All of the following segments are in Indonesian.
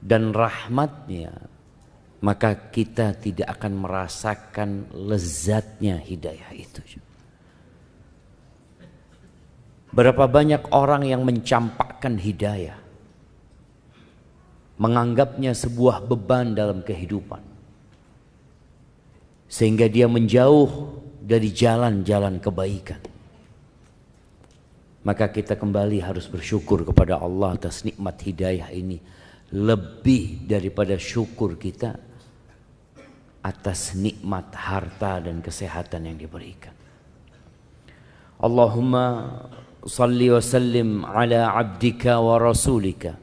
dan rahmatnya, maka kita tidak akan merasakan lezatnya hidayah itu. Berapa banyak orang yang mencampakkan hidayah, menganggapnya sebuah beban dalam kehidupan, sehingga dia menjauh dari jalan-jalan kebaikan. Maka kita kembali harus bersyukur kepada Allah atas nikmat hidayah ini, lebih daripada syukur kita atas nikmat harta dan kesehatan yang diberikan. Allahumma salli wa sallim ala abdika wa rasulika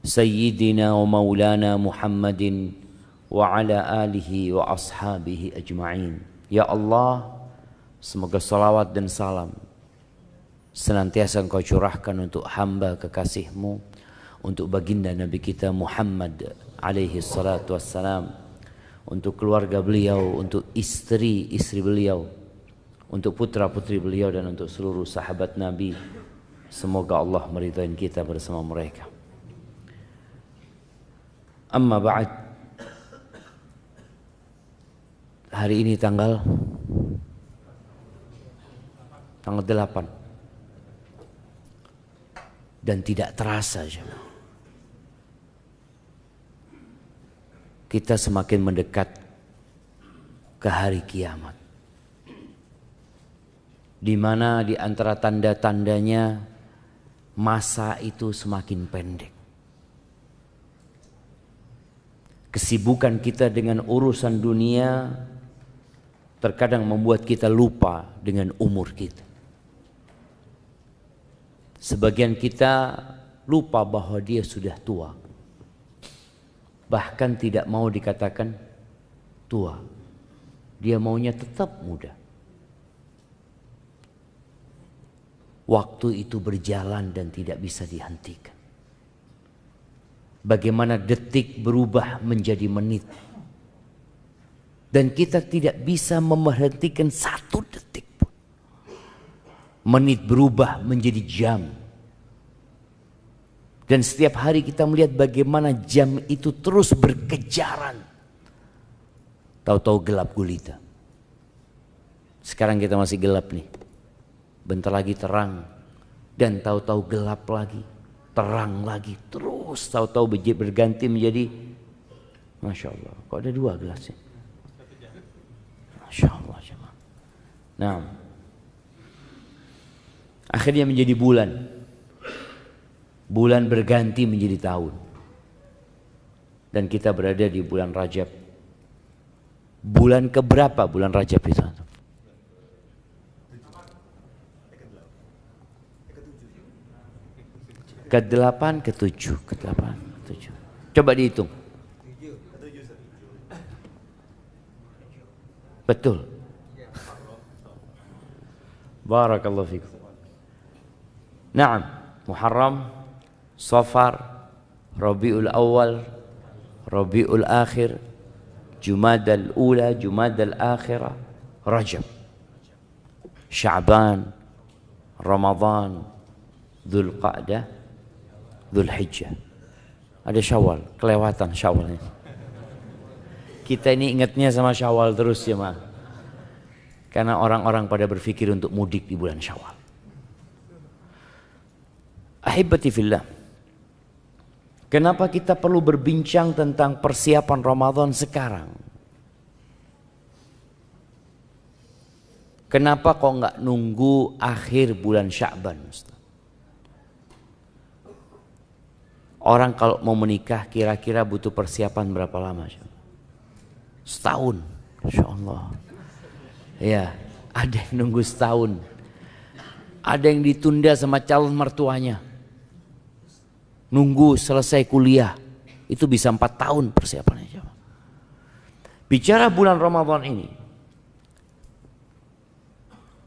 Sayyidina wa maulana Muhammadin wa ala alihi wa ashabihi ajma'in. Ya Allah, semoga salawat dan salam senantiasa Engkau curahkan untuk hamba kekasih-Mu, untuk baginda Nabi kita Muhammad alaihi salatu wassalam, untuk keluarga beliau, untuk istri-istri beliau, untuk putra-putri beliau, dan untuk seluruh sahabat Nabi. Semoga Allah meridai kita bersama mereka. Amma ba'd. Hari ini tanggal 8. Dan tidak terasa, kita semakin mendekat ke hari kiamat, di mana di antara tanda-tandanya masa itu semakin pendek. Kesibukan kita dengan urusan dunia terkadang membuat kita lupa dengan umur kita. Sebagian kita lupa bahwa dia sudah tua, bahkan tidak mau dikatakan tua, dia maunya tetap muda. Waktu itu berjalan dan tidak bisa dihentikan. Bagaimana detik berubah menjadi menit, dan kita tidak bisa memberhentikan satu detik pun. Menit berubah menjadi jam, dan setiap hari kita melihat bagaimana jam itu terus berkejaran. Tahu-tahu gelap gulita. Sekarang kita masih gelap nih, bentar lagi terang, dan tahu-tahu gelap lagi, terang lagi, terus tahu-tahu berganti menjadi, Masya Allah, kok ada 2 gelasnya? Masya Allah. Nah, akhirnya menjadi bulan. Bulan berganti menjadi tahun. Dan kita berada di bulan Rajab. Bulan keberapa bulan Rajab itu? Ke-8, ke-7, ke-8, ke-7. Coba dihitung. Betul. Barakallahu fikum. Naam, Muharram, Safar, Rabiul Awal, Rabiul Akhir, Jumadal Ula, Jumadal Akhirah, Rajab, Sya'ban, Ramadan, Dzulqa'dah, Dzulhijjah. Ada Syawal, kelewatan Syawalnya. Kita ini ingatnya sama Syawal terus ya, Ma. Karena orang-orang pada berpikir untuk mudik di bulan Syawal. Ahibati fillah. Kenapa kita perlu berbincang tentang persiapan Ramadan sekarang? Kenapa kok nggak nunggu akhir bulan Sya'ban, Ustaz? Orang kalau mau menikah kira-kira butuh persiapan berapa lama? Setahun, Insya Allah. Ya, ada yang nunggu setahun. Ada yang ditunda sama calon mertuanya. Nunggu selesai kuliah. Itu bisa 4 tahun persiapannya. Bicara bulan Ramadan ini,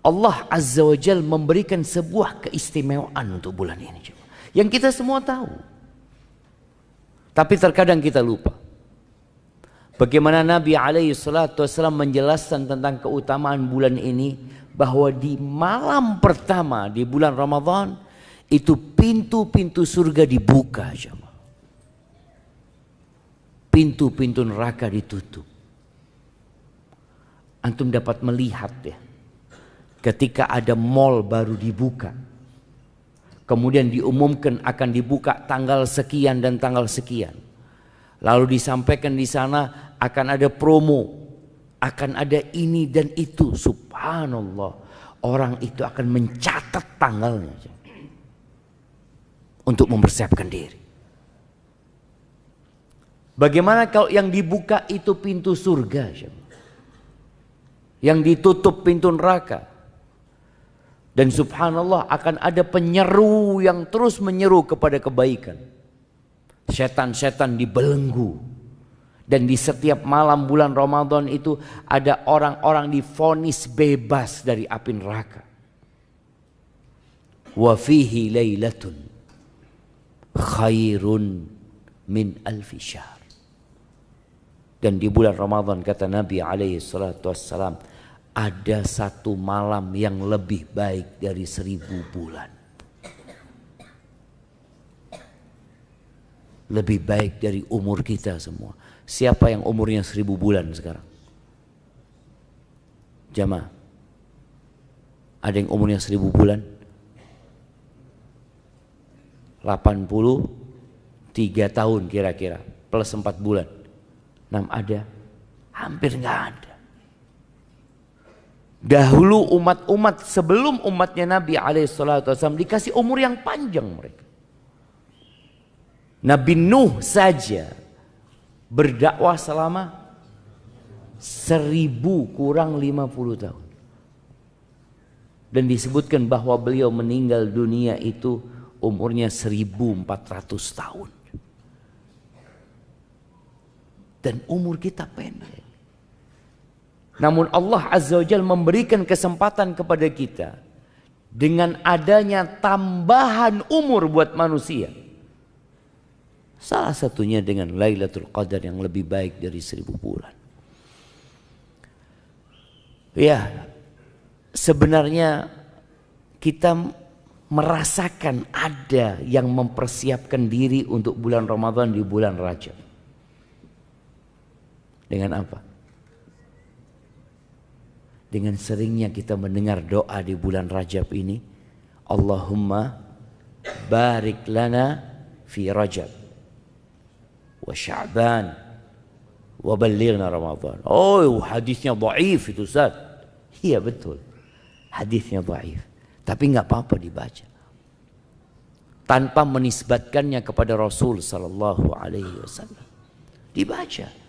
Allah Azza wa Jal memberikan sebuah keistimewaan untuk bulan ini. Yang kita semua tahu. Tapi terkadang kita lupa. Bagaimana Nabi alaihi salatu wassalam menjelaskan tentang keutamaan bulan ini, bahwa di malam pertama di bulan Ramadan itu pintu-pintu surga dibuka. pintu-pintu neraka ditutup. Antum dapat melihat ya, ketika ada mall baru dibuka, kemudian diumumkan akan dibuka tanggal sekian dan tanggal sekian, lalu disampaikan di sana akan ada promo, akan ada ini dan itu. Subhanallah, orang itu akan mencatat tanggalnya untuk mempersiapkan diri. Bagaimana kalau yang dibuka itu pintu surga, yang ditutup pintu neraka? Dan subhanallah akan ada penyeru yang terus menyeru kepada kebaikan. Setan-setan dibelenggu. Dan di setiap malam bulan Ramadan itu ada orang-orang divonis bebas dari api neraka. Wa fihi lailatun khairun min alfi syahr. Dan di bulan Ramadan kata Nabi alaihi salatu wassalam, ada satu malam yang lebih baik dari 1000 bulan. Lebih baik dari umur kita semua. Siapa yang umurnya 1000 bulan sekarang? Jamaah, ada yang umurnya 1000 bulan? 83 tahun kira-kira, plus 4 bulan. 6 ada? Hampir nggak ada. Dahulu umat-umat sebelum umatnya Nabi SAW dikasih umur yang panjang mereka. Nabi Nuh saja berdakwah selama 1000 kurang 50 tahun. Dan disebutkan bahwa beliau meninggal dunia itu umurnya 1400 tahun. Dan umur kita pendek. Namun Allah Azza wa Jalla memberikan kesempatan kepada kita dengan adanya tambahan umur buat manusia. Salah satunya dengan Lailatul Qadar yang lebih baik dari 1000 bulan. Ya, sebenarnya kita merasakan ada yang mempersiapkan diri untuk bulan Ramadan di bulan Rajab. Dengan apa? Dengan seringnya kita mendengar doa di bulan Rajab ini, Allahumma barik lana fi Rajab wa Sya'ban wa ballighna Ramadan. Oh, hadisnya dhaif itu Ustaz. Iya betul, hadisnya dhaif. Tapi nggak apa-apa dibaca tanpa menisbatkannya kepada Rasul sallallahu alaihi wasallam. Dibaca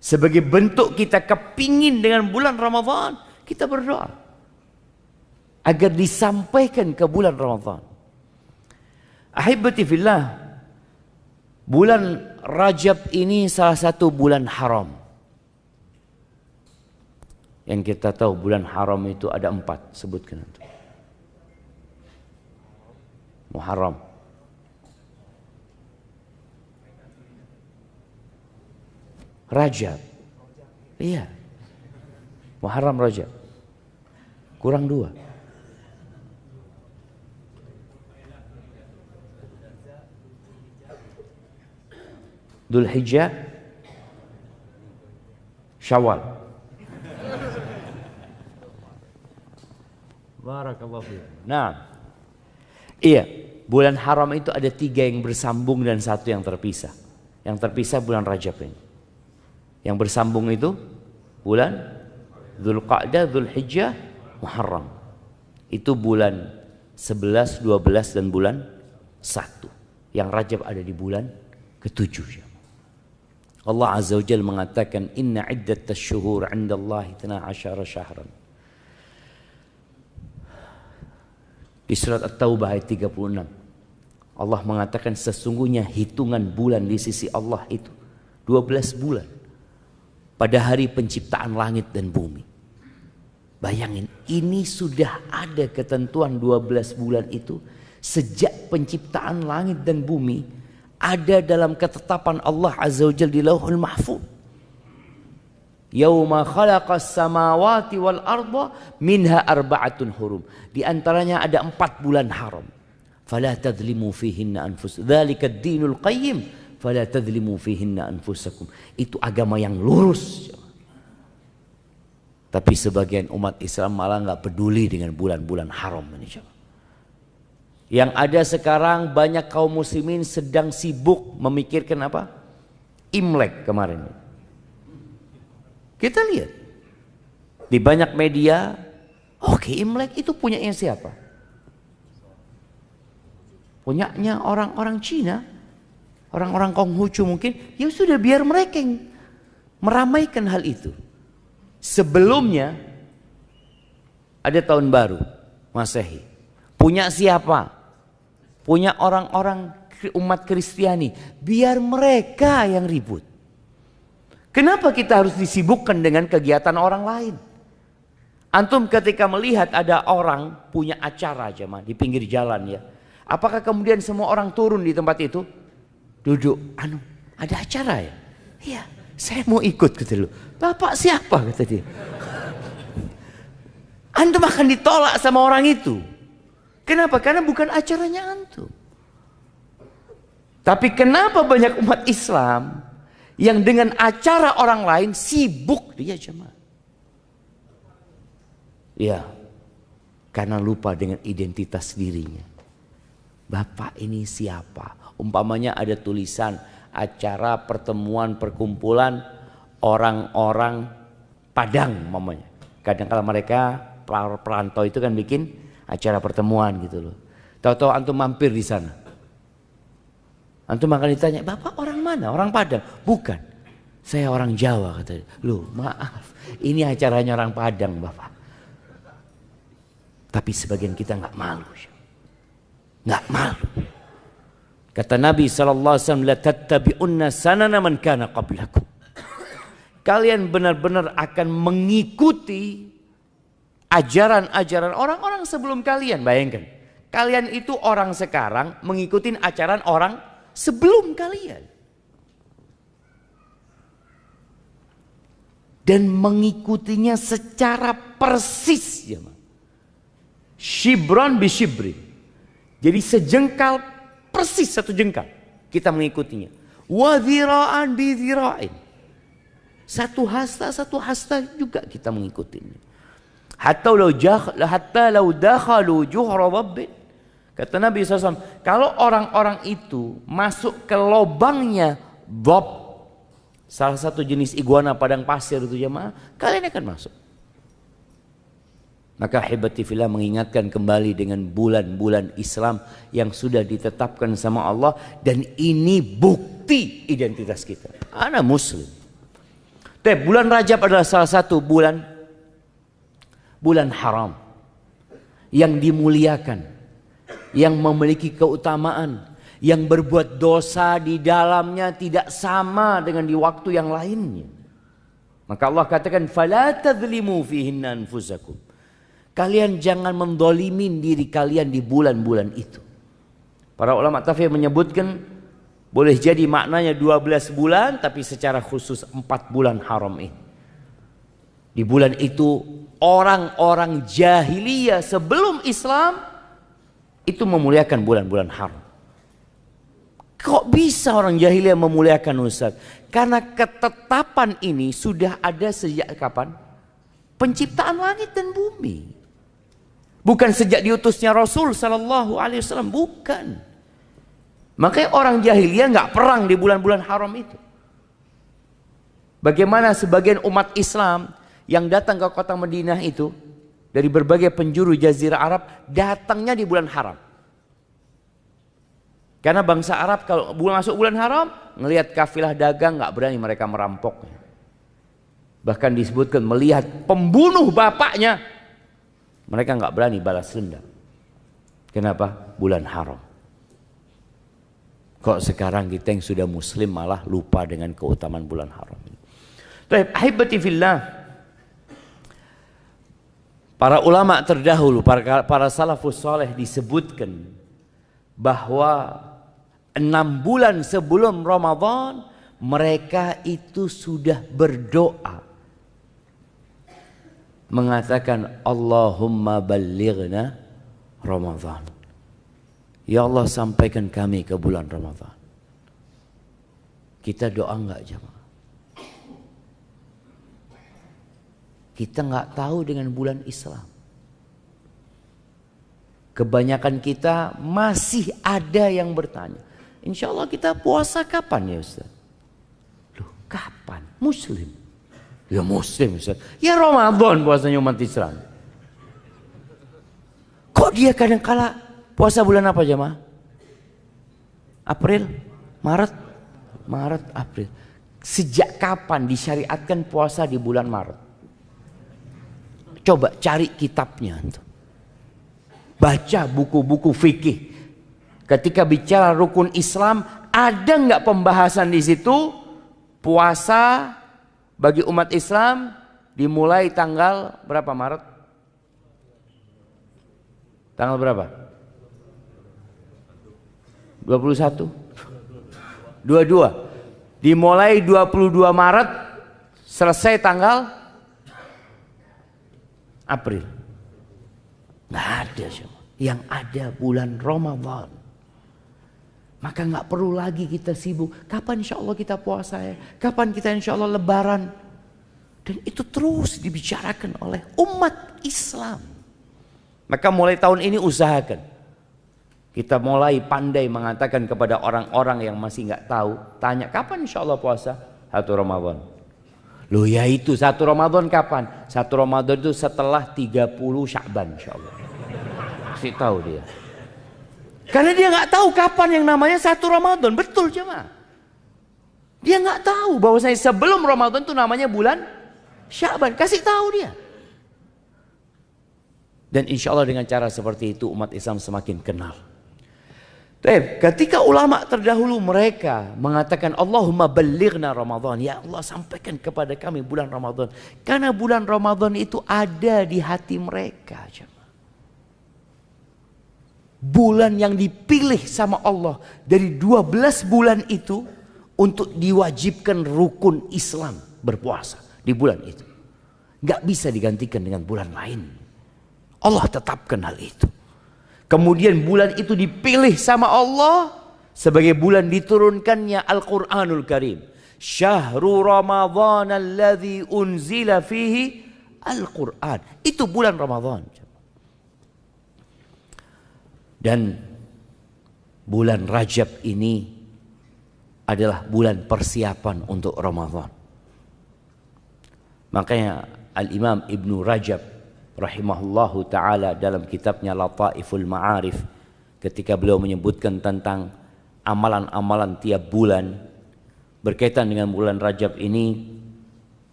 sebagai bentuk kita kepingin dengan bulan Ramadan, kita berdoa agar disampaikan ke bulan Ramadan. Ahibati fillah, bulan Rajab ini salah satu bulan haram. Yang kita tahu bulan haram itu ada 4, sebutkan itu. Muharram, Rajab, iya, Muharram, Rajab, kurang 2. Dzulhijjah, Syawal. Barakallahu fiik. Nah, iya, bulan haram itu ada 3 yang bersambung dan 1 yang terpisah. Yang terpisah bulan Rajab ini. Yang bersambung itu bulan Dzulqa'dah, Dzulhijjah, Muharram. Itu bulan 11, 12 dan bulan 1. Yang Rajab ada di bulan ke-7. Allah Azza wa Jalla mengatakan inna iddatash syuhur 'indallahi 12 syahran. Di surat At-Taubah ayat 36. Allah mengatakan sesungguhnya hitungan bulan di sisi Allah itu 12 bulan. Pada hari penciptaan langit dan bumi. Bayangin, ini sudah ada ketentuan 12 bulan itu sejak penciptaan langit dan bumi, ada dalam ketetapan Allah Azza wa Jalla di Lauhul Mahfuz. Yauma khalaqas samawati wal arda minha arba'atun hurum. Di antaranya ada 4 bulan haram. Fala tadlimu fihinna anfus. Dzalika ad-dinul qayyim. fala tadzlimu fihinna anfusakum. Itu agama yang lurus. Tapi sebagian umat Islam malah nggak peduli dengan bulan-bulan haram ini. Yang ada sekarang banyak kaum muslimin sedang sibuk memikirkan apa? Imlek kemarin. Kita lihat di banyak media, oke, Imlek itu punyanya siapa? Punyanya orang-orang Cina, orang-orang Konghucu mungkin. Ya sudah, biar mereka yang meramaikan hal itu. Sebelumnya ada tahun baru Masehi. Punya siapa? Punya orang-orang umat Kristiani. Biar mereka yang ribut. Kenapa kita harus disibukkan dengan kegiatan orang lain? Antum ketika melihat ada orang punya acara jemaah di pinggir jalan ya. Apakah kemudian semua orang turun di tempat itu? Duduk, ada acara ya? Iya, saya mau ikut kata lu. Bapak siapa kata dia. Antum akan ditolak sama orang itu. Kenapa? Karena bukan acaranya antum. Tapi kenapa banyak umat Islam yang dengan acara orang lain sibuk dia jemaah? Ya, karena lupa dengan identitas dirinya. Bapak ini siapa? Umpamanya ada tulisan acara pertemuan perkumpulan orang-orang Padang umpamanya. Kadang-kala mereka perantau itu kan bikin acara pertemuan gitu loh. Tahu-tahu antum mampir di sana. Antum akan ditanya, "Bapak orang mana? Orang Padang?" "Bukan. Saya orang Jawa," katanya. "Loh, maaf. Ini acaranya orang Padang, Bapak." Tapi sebagian kita nggak malu. Nggak malu. Kata Nabi SAW, "La tattabi'unna sanana man kana qablakum." Kalian benar-benar akan mengikuti ajaran-ajaran orang-orang sebelum kalian. Bayangkan, kalian itu orang sekarang mengikuti ajaran orang sebelum kalian. Dan mengikutinya secara persis. Shibron bi shibrin. Jadi sejengkal persis satu jengkal kita mengikutinya. Wa dhira'an bi dhira'in. Satu hasta juga kita mengikutinya. Hatta law dakhalu juhra rabbin. Kata Nabi SAW, kalau orang-orang itu masuk ke lubangnya dhab, salah satu jenis iguana padang pasir itu jemaah, kalian akan masuk. Maka hibati fillah mengingatkan kembali dengan bulan-bulan Islam yang sudah ditetapkan sama Allah, dan ini bukti identitas kita. Ana muslim. Bulan Rajab adalah salah satu bulan haram yang dimuliakan, yang memiliki keutamaan, yang berbuat dosa di dalamnya tidak sama dengan di waktu yang lainnya. Maka Allah katakan, "Fala tadzlimu fihinna anfusakum." Kalian jangan mendolimin diri kalian di bulan-bulan itu. Para ulama tafsir menyebutkan boleh jadi maknanya 12 bulan, tapi secara khusus 4 bulan haram ini. Di bulan itu orang-orang jahiliyah sebelum Islam itu memuliakan bulan-bulan haram. Kok bisa orang jahiliyah memuliakan Ustaz? Karena ketetapan ini sudah ada sejak kapan? Penciptaan langit dan bumi. Bukan sejak diutusnya Rasul sallallahu alaihi wasallam, bukan. Makanya orang jahiliyah nggak perang di bulan-bulan haram itu. Bagaimana sebagian umat Islam yang datang ke kota Madinah itu dari berbagai penjuru jazirah Arab datangnya di bulan haram. Karena bangsa Arab kalau masuk bulan haram, ngelihat kafilah dagang nggak berani mereka merampoknya. Bahkan disebutkan melihat pembunuh bapaknya, mereka nggak berani balas dendam. Kenapa? Bulan haram. Kok sekarang kita yang sudah muslim malah lupa dengan keutamaan bulan haram ini. Baik, ahibati fillah. Para ulama terdahulu, para salafus saleh disebutkan bahwa 6 bulan sebelum Ramadan mereka itu sudah berdoa mengatakan, Allahumma ballighna Ramadan. Ya Allah, sampaikan kami ke bulan Ramadan. Kita doa enggak jemaah? Kita enggak tahu dengan bulan Islam. Kebanyakan kita masih ada yang bertanya, insya Allah kita puasa kapan ya Ustaz? Loh, kapan? Muslim. Ya Muslim Ustaz. Ya Ramadan puasanya umat Islam. Kok dia kadang-kala puasa bulan apa jemaah? April? Maret, April. Sejak kapan disyariatkan puasa di bulan Maret? Coba cari kitabnya. Baca buku-buku fikih. Ketika bicara rukun Islam, ada nggak pembahasan di situ puasa bagi umat Islam dimulai tanggal berapa Maret? Tanggal berapa? 21? 22. Dimulai 22 Maret, selesai tanggal April. Nggak ada semua. Yang ada bulan Ramadan. Maka nggak perlu lagi kita sibuk. Kapan insya Allah kita puasa ya? Kapan kita insya Allah lebaran? Dan itu terus dibicarakan oleh umat Islam. Maka mulai tahun ini usahakan. Kita mulai pandai mengatakan kepada orang-orang yang masih nggak tahu. Tanya kapan insya Allah puasa? 1 Ramadan. Loh ya itu 1 Ramadan kapan? 1 Ramadan itu setelah 30 Sya'ban insya Allah. Kasih tahu dia. Karena dia nggak tahu kapan yang namanya 1 Ramadan. Betul jemaah. Dia nggak tahu bahwa sebelum Ramadan itu namanya bulan Sya'ban. Kasih tahu dia. Dan insya Allah dengan cara seperti itu umat Islam semakin kenal. Ketika ulama terdahulu mereka mengatakan Allahumma ballighna Ramadan. Ya Allah sampaikan kepada kami bulan Ramadan. Karena bulan Ramadan itu ada di hati mereka. Bulan yang dipilih sama Allah dari 12 bulan itu untuk diwajibkan rukun Islam berpuasa di bulan itu. Gak bisa digantikan dengan bulan lain. Allah tetapkan hal itu. Kemudian bulan itu dipilih sama Allah sebagai bulan diturunkannya Al-Quranul Karim. Syahrul Ramadhan alladhi unzila fihi Al-Quran. Itu bulan Ramadan. Dan bulan Rajab ini adalah bulan persiapan untuk Ramadan. Makanya Al-Imam Ibnu Rajab rahimahullahu ta'ala dalam kitabnya Lataiful Ma'arif, ketika beliau menyebutkan tentang amalan-amalan tiap bulan berkaitan dengan bulan Rajab ini,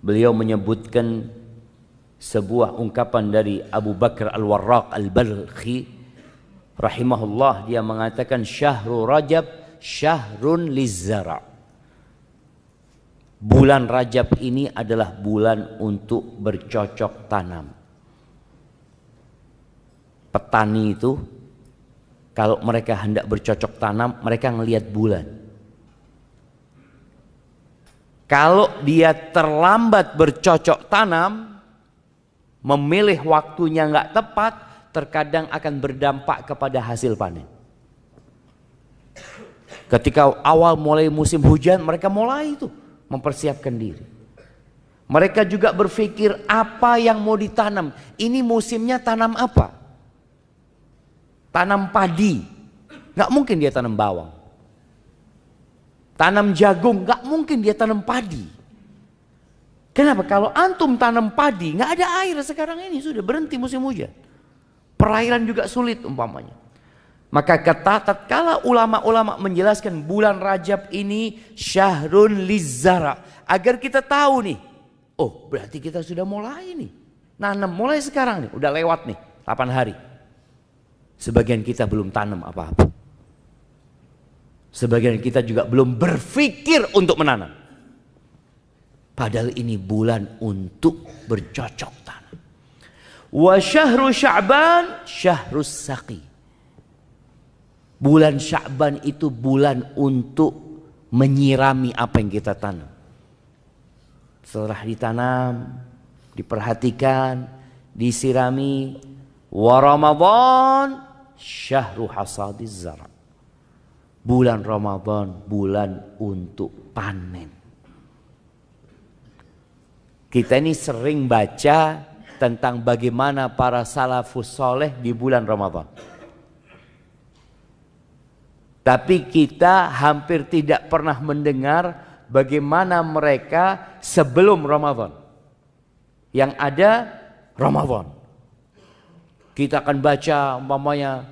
beliau menyebutkan sebuah ungkapan dari Abu Bakar Al-Warraq Al-Balkhi rahimahullah. Dia mengatakan Syahrul Rajab syahrun lizzara'. Bulan Rajab ini adalah bulan untuk bercocok tanam. Petani itu kalau mereka hendak bercocok tanam, mereka ngelihat bulan. Kalau dia terlambat bercocok tanam, memilih waktunya nggak tepat, terkadang akan berdampak kepada hasil panen. Ketika awal mulai musim hujan, mereka mulai itu mempersiapkan diri. Mereka juga berpikir apa yang mau ditanam. Ini musimnya tanam apa? Tanam padi, nggak mungkin dia tanam bawang. Tanam jagung, nggak mungkin dia tanam padi. Kenapa? Kalau antum tanam padi, nggak ada air sekarang ini, sudah berhenti musim hujan. Perairan juga sulit umpamanya. Maka tatkala ulama-ulama menjelaskan bulan Rajab ini syahrun lizzara, agar kita tahu nih, oh berarti kita sudah mulai nih nanam, mulai sekarang nih, udah lewat nih 8 hari. Sebagian kita belum tanam apa-apa. Sebagian kita juga belum berpikir untuk menanam. Padahal ini bulan untuk bercocok tanam. Wa syahru Sya'ban syahrus saqi. Bulan Sya'ban itu bulan untuk menyirami apa yang kita tanam. Setelah ditanam, diperhatikan, disirami. Wa Ramadan syahru hasadiz zara'. Bulan Ramadan bulan untuk panen. Kita ini sering baca tentang bagaimana para salafus soleh di bulan Ramadan. Tapi kita hampir tidak pernah mendengar bagaimana mereka sebelum Ramadan. Yang ada Ramadan. Kita akan baca umpamanya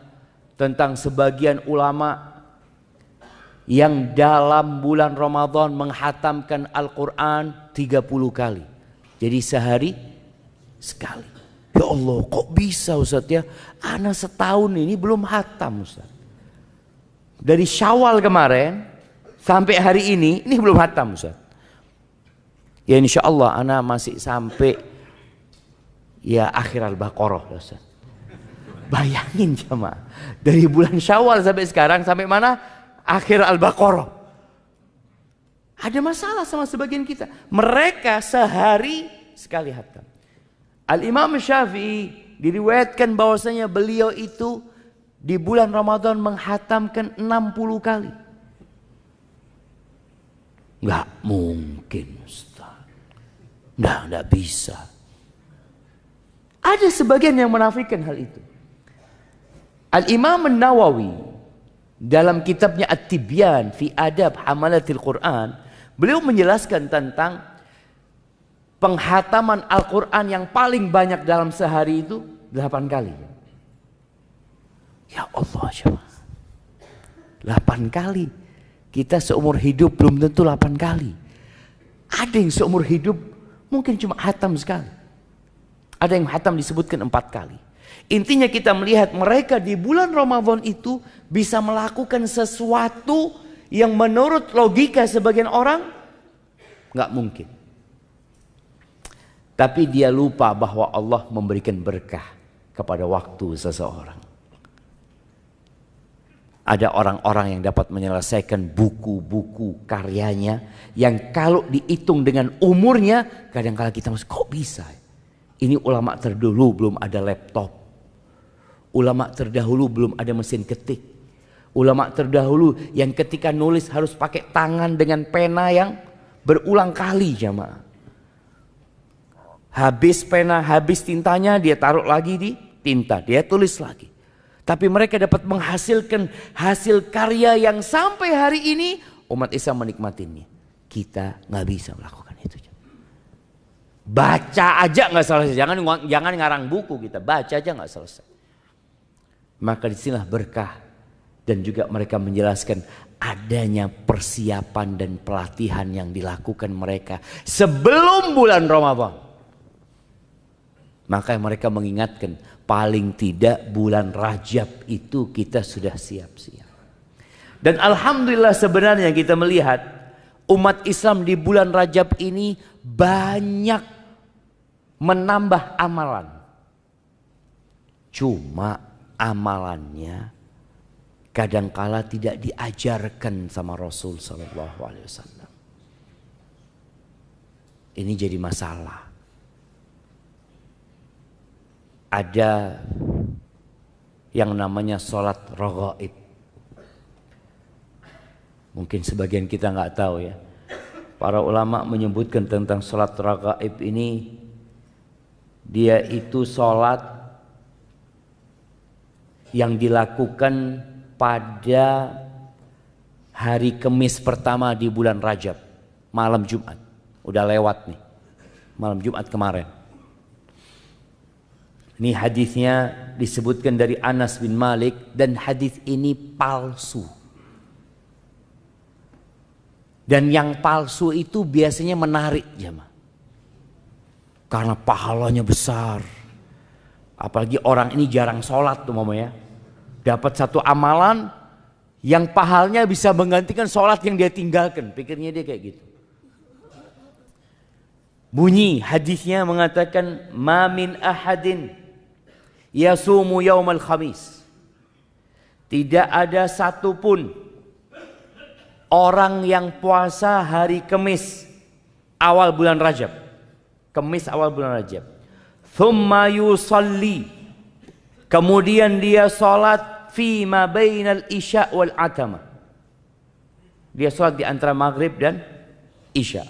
tentang sebagian ulama yang dalam bulan Ramadan menghatamkan Al-Quran 30 kali. Jadi sehari sekali. Ya Allah, kok bisa Ustaz ya? Ana setahun ini belum hatam Ustaz. Dari Syawal kemarin sampai hari ini belum hatam Ustaz. Ya insya Allah ana masih sampai ya akhir Al-Baqarah Ustaz. Bayangin jemaah, dari bulan Syawal sampai sekarang sampai mana? Akhir Al-Baqarah. Ada masalah sama sebagian kita. Mereka sehari sekali hatam. Al-Imam Syafi'i diriwayatkan bahwasanya beliau itu di bulan Ramadan menghatamkan 60 kali. Enggak mungkin Ustaz. Enggak bisa. Ada sebagian yang menafikan hal itu. Al-Imam An-Nawawi dalam kitabnya At-Tibyan fi Adab Hamalatil Quran, beliau menjelaskan tentang penghataman Al-Quran yang paling banyak dalam sehari itu 8 kali. Ya Allah, 8 kali. Kita seumur hidup belum tentu 8 kali. Ada yang seumur hidup mungkin cuma hatam sekali. Ada yang hatam disebutkan 4 kali. Intinya kita melihat mereka di bulan Ramadan itu bisa melakukan sesuatu yang menurut logika sebagian orang nggak mungkin. Tapi dia lupa bahwa Allah memberikan berkah kepada waktu seseorang. Ada orang-orang yang dapat menyelesaikan buku-buku karyanya yang kalau dihitung dengan umurnya kadang-kala kita masuk, kok bisa? Ini ulama terdahulu belum ada laptop. Ulama terdahulu belum ada mesin ketik. Ulama terdahulu yang ketika nulis harus pakai tangan dengan pena yang berulang kali jamaah. Habis pena, habis tintanya dia taruh lagi di tinta, dia tulis lagi. Tapi mereka dapat menghasilkan hasil karya yang sampai hari ini umat Islam menikmatinya. Kita nggak bisa melakukan itu. Baca aja nggak selesai, jangan ngarang buku kita, baca aja nggak selesai. Maka disinilah berkah dan juga mereka menjelaskan adanya persiapan dan pelatihan yang dilakukan mereka sebelum bulan Ramadan. Maka mereka mengingatkan paling tidak bulan Rajab itu kita sudah siap-siap. Dan alhamdulillah sebenarnya kita melihat umat Islam di bulan Rajab ini banyak menambah amalan. Cuma amalannya kadangkala tidak diajarkan sama Rasul Sallallahu Alaihi Wasallam. Ini jadi masalah. Ada yang namanya sholat raghaib. Mungkin sebagian kita nggak tahu ya. Para ulama menyebutkan tentang sholat raghaib ini, dia itu sholat yang dilakukan pada hari Kamis pertama di bulan Rajab, malam Jumat. Udah lewat nih, malam Jumat kemarin. Ini hadisnya disebutkan dari Anas bin Malik dan hadis ini palsu. Dan yang palsu itu biasanya menarik jemaah. Karena pahalanya besar. Apalagi orang ini jarang sholat tuh mamanya. Dapat satu amalan yang pahalnya bisa menggantikan sholat yang dia tinggalkan. Pikirnya dia kayak gitu. Bunyi hadisnya mengatakan ma min ahadin yasumu yaumal khamis. Tidak ada satupun orang yang puasa hari Kamis awal bulan Rajab. Kamis awal bulan Rajab. Thumma yusalli. Kemudian dia salat fi ma bainal isya wal atama. Dia sholat di antara maghrib dan isya.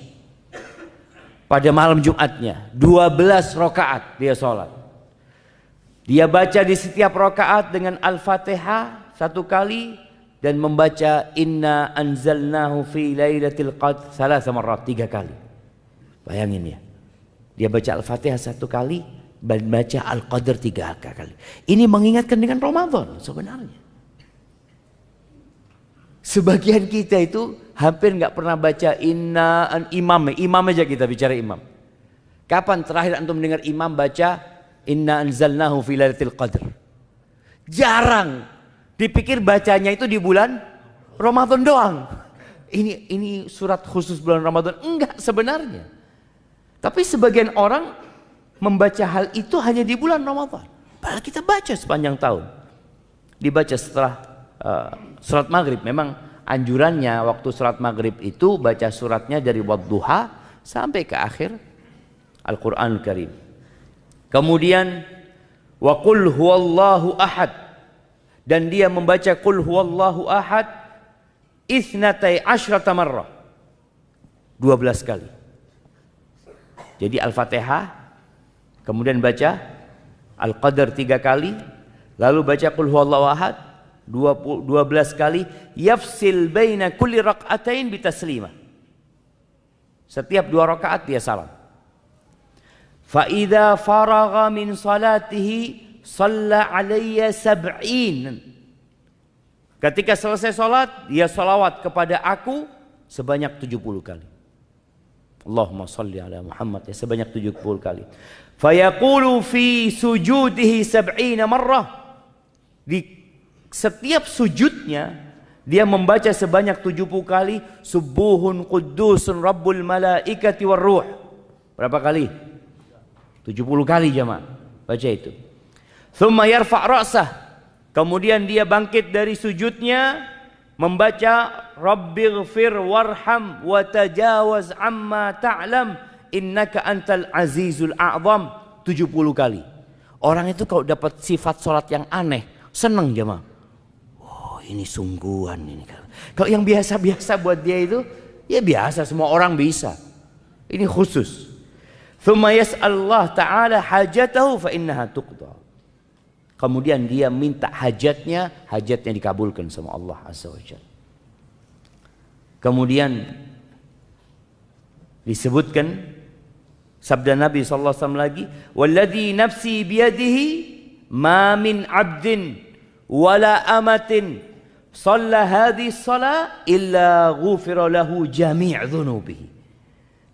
Pada malam Jumatnya 12 rakaat dia sholat. Dia baca di setiap rakaat dengan Al-Fatihah 1 kali dan membaca Inna anzalnahu fi lailatul qadr 3 marrat, 3 kali. Bayangin ya. Dia baca Al-Fatihah 1 kali dan baca Al-Qadr 3 kali. Ini mengingatkan dengan Ramadan sebenarnya. Sebagian kita itu hampir nggak pernah baca imam aja kita bicara imam. Kapan terakhir antum mendengar imam baca Inna anzalnahu fi lailatul qadr? Jarang. Dipikir bacanya itu di bulan Ramadan doang. Ini surat khusus bulan Ramadan. Enggak sebenarnya. Tapi sebagian orang membaca hal itu hanya di bulan Ramadan. Padahal kita baca sepanjang tahun. Dibaca setelah surat maghrib. Memang anjurannya waktu surat maghrib itu baca suratnya dari wadduha sampai ke akhir Al-Quran Karim. Kemudian wa qul huwallahu ahad, dan dia membaca qul huwallahu ahad itsnatai asyrata marrah, 12 kali. Jadi Al-Fatihah, kemudian baca Al-Qadr 3 kali, lalu baca qul huwallahu ahad 12 kali, yafsil baina kulli rak'atain bitaslimah. Setiap 2 rakaat dia salam. Fa idza faragha min salatihi shalla alayya 70. Ketika selesai salat, dia salawat kepada aku sebanyak 70 kali. Allahumma salli ala Muhammad, ya, sebanyak 70 kali. Fa yaqulu fi sujudihi 70 marrah. Di setiap sujudnya dia membaca sebanyak 70 kali subuhun quddusun rabbul malaikati war ruh. Berapa kali? 70 kali jemaah. Baca itu. Thumma yarfa' ra'sah. Kemudian dia bangkit dari sujudnya membaca Rabbighfir warham wa tajawaz amma ta'lam innaka antal azizul a'zam 70 kali. Orang itu kalau dapat sifat salat yang aneh, senang jemaah. Oh, ini sungguhan ini. Kalau yang biasa-biasa buat dia itu, ya biasa, semua orang bisa. Ini khusus. Thumma yas'alullah ta'ala hajatahu fa innaha tuqda. Kemudian dia minta hajatnya dikabulkan sama Allah Azza wa Jalla. Kemudian disebutkan sabda Nabi sallallahu alaihi wasallam lagi, "Walladzi nafsi biyadihi ma min 'abdin wala amatin shalla hadhihi shalah illa ghufira lahu jami' dhunubihi."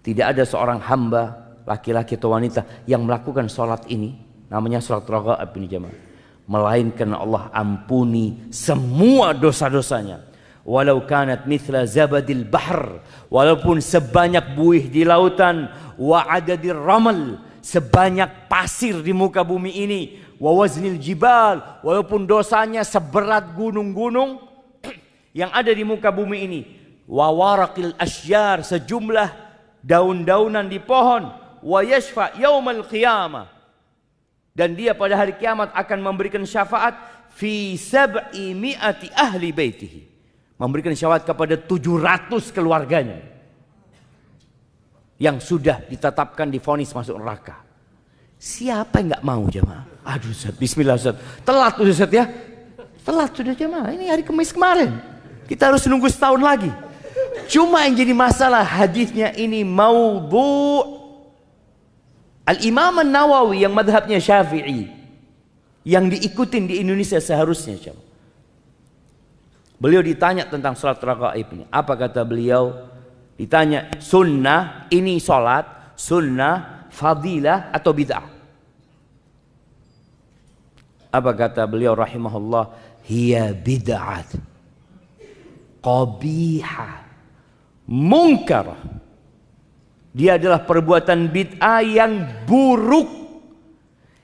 Tidak ada seorang hamba laki-laki atau wanita yang melakukan salat ini, namanya salat raghaib ini jemaah, melainkan Allah ampuni semua dosa-dosanya. Walau kanat mithla zabadil bahr, walaupun sebanyak buih di lautan, wa adadir ramal, sebanyak pasir di muka bumi ini, wa waznil jibal, walaupun dosanya seberat gunung-gunung yang ada di muka bumi ini, wa waraqil asyjar, sejumlah daun-daunan di pohon, wa yashfa yaumal qiyamah, dan dia pada hari kiamat akan memberikan syafaat fi 700 ahli baitihi, memberikan syafaat kepada 700 keluarganya yang sudah ditetapkan divonis masuk neraka. Siapa yang nggak mau jemaah? Aduh Ustaz, bismillah Ustaz, telat tuh Ustaz ya, telat sudah jemaah, ini hari Kamis kemarin, kita harus nunggu setahun lagi. Cuma yang jadi masalah hadisnya ini maudhu'. Al-Imam An-Nawawi yang madhabnya Syafi'i, yang diikutin di Indonesia seharusnya. Beliau ditanya tentang salat raghaib ini. Apa kata beliau? Ditanya, sunnah ini salat, sunnah, fadilah atau bid'ah? Apa kata beliau rahimahullah? Hiya bid'at qabihah munkarah. Dia adalah perbuatan bid'ah yang buruk,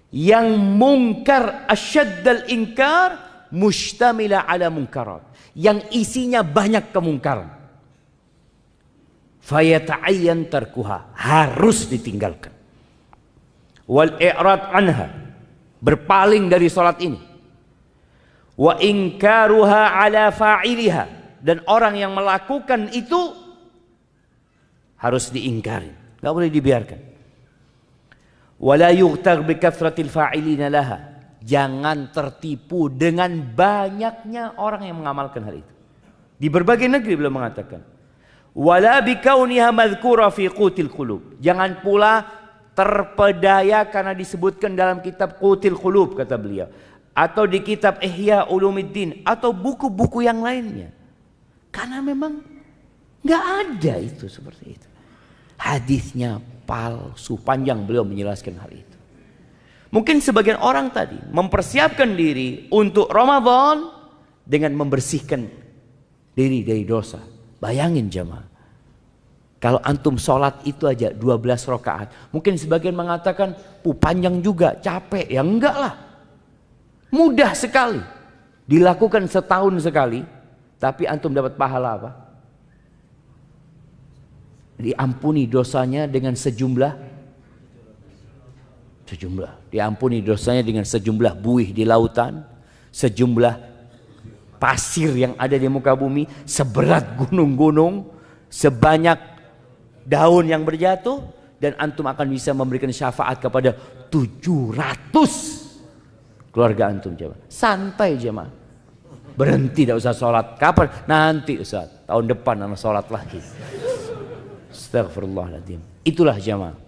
yang mungkar, asyaddal inkar, mustamila ala munkarat, yang isinya banyak kemungkaran. Fayata'ayyan tarkuha, harus ditinggalkan. Wal i'rad anha, berpaling dari salat ini. Wa inkaruha ala fa'iliha, dan orang yang melakukan itu harus diingkari, nggak boleh dibiarkan. Wala yughtar bi kathratil fa'ilina laha. Jangan tertipu dengan banyaknya orang yang mengamalkan hal itu. Di berbagai negeri beliau mengatakan, wala bi kauniha madhkura fi qutil qulub. Jangan pula terpedaya karena disebutkan dalam kitab Qutil Qulub kata beliau, atau di kitab Ihya Ulumuddin atau buku-buku yang lainnya. Karena memang nggak ada itu seperti itu. Hadisnya palsu, panjang beliau menjelaskan hal itu. Mungkin sebagian orang tadi mempersiapkan diri untuk Ramadan dengan membersihkan diri dari dosa. Bayangin jemaah, kalau antum sholat itu aja 12 rakaat, mungkin sebagian mengatakan, panjang juga, capek. Ya enggak lah. Mudah sekali. Dilakukan setahun sekali, tapi antum dapat pahala apa? Diampuni dosanya dengan sejumlah. Diampuni dosanya dengan sejumlah buih di lautan, sejumlah pasir yang ada di muka bumi, seberat gunung-gunung, sebanyak daun yang berjatuh, dan antum akan bisa memberikan syafaat kepada 700 keluarga antum. Jemaah santai, jemaah berhenti, tidak usah sholat. Kapan? Nanti Ustaz, tahun depan anak sholat lagi. Astagfirullahaladzim. Itulah jemaah,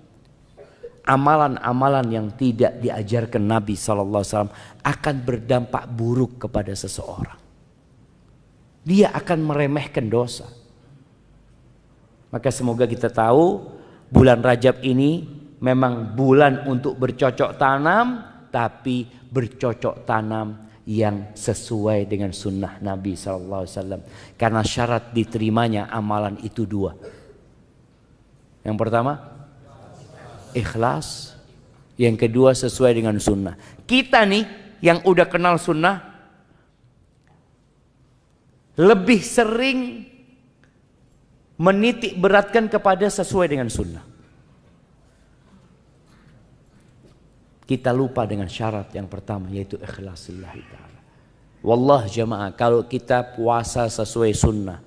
amalan-amalan yang tidak diajarkan Nabi SAW akan berdampak buruk kepada seseorang. Dia akan meremehkan dosa. Maka semoga kita tahu bulan Rajab ini memang bulan untuk bercocok tanam, tapi bercocok tanam yang sesuai dengan sunnah Nabi SAW. Karena syarat diterimanya amalan itu dua. Yang pertama, ikhlas. Yang kedua, sesuai dengan sunnah. Kita nih yang udah kenal sunnah lebih sering menitik beratkan kepada sesuai dengan sunnah. Kita lupa dengan syarat yang pertama, yaitu ikhlas lillahi ta'ala. Wallah jamaah, kalau kita puasa sesuai sunnah,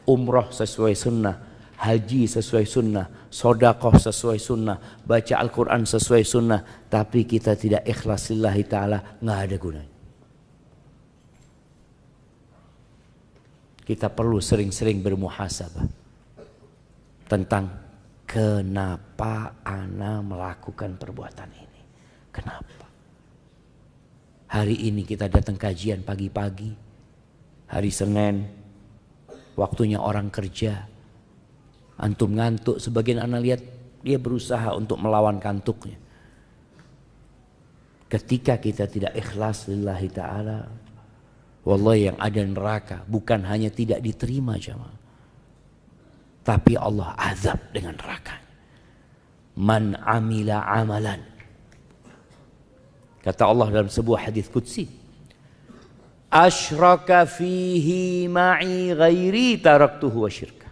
umroh sesuai sunnah, haji sesuai sunnah, sedekah sesuai sunnah, baca Al-Quran sesuai sunnah, tapi kita tidak ikhlas lillahi ta'ala, nggak ada gunanya. Kita perlu sering-sering bermuhasabah tentang kenapa ana melakukan perbuatan ini. Kenapa? Hari ini kita datang kajian pagi-pagi, hari Senin, waktunya orang kerja. Antum ngantuk, sebagian anak lihat dia berusaha untuk melawan kantuknya. Ketika kita tidak ikhlas lillahi ta'ala, wallahi yang ada neraka bukan hanya tidak diterima jamaah, tapi Allah azab dengan neraka. Man amila amalan, kata Allah dalam sebuah hadis qudsi, asyraka fihi ma'i ghairi taraktuhu wa syirka.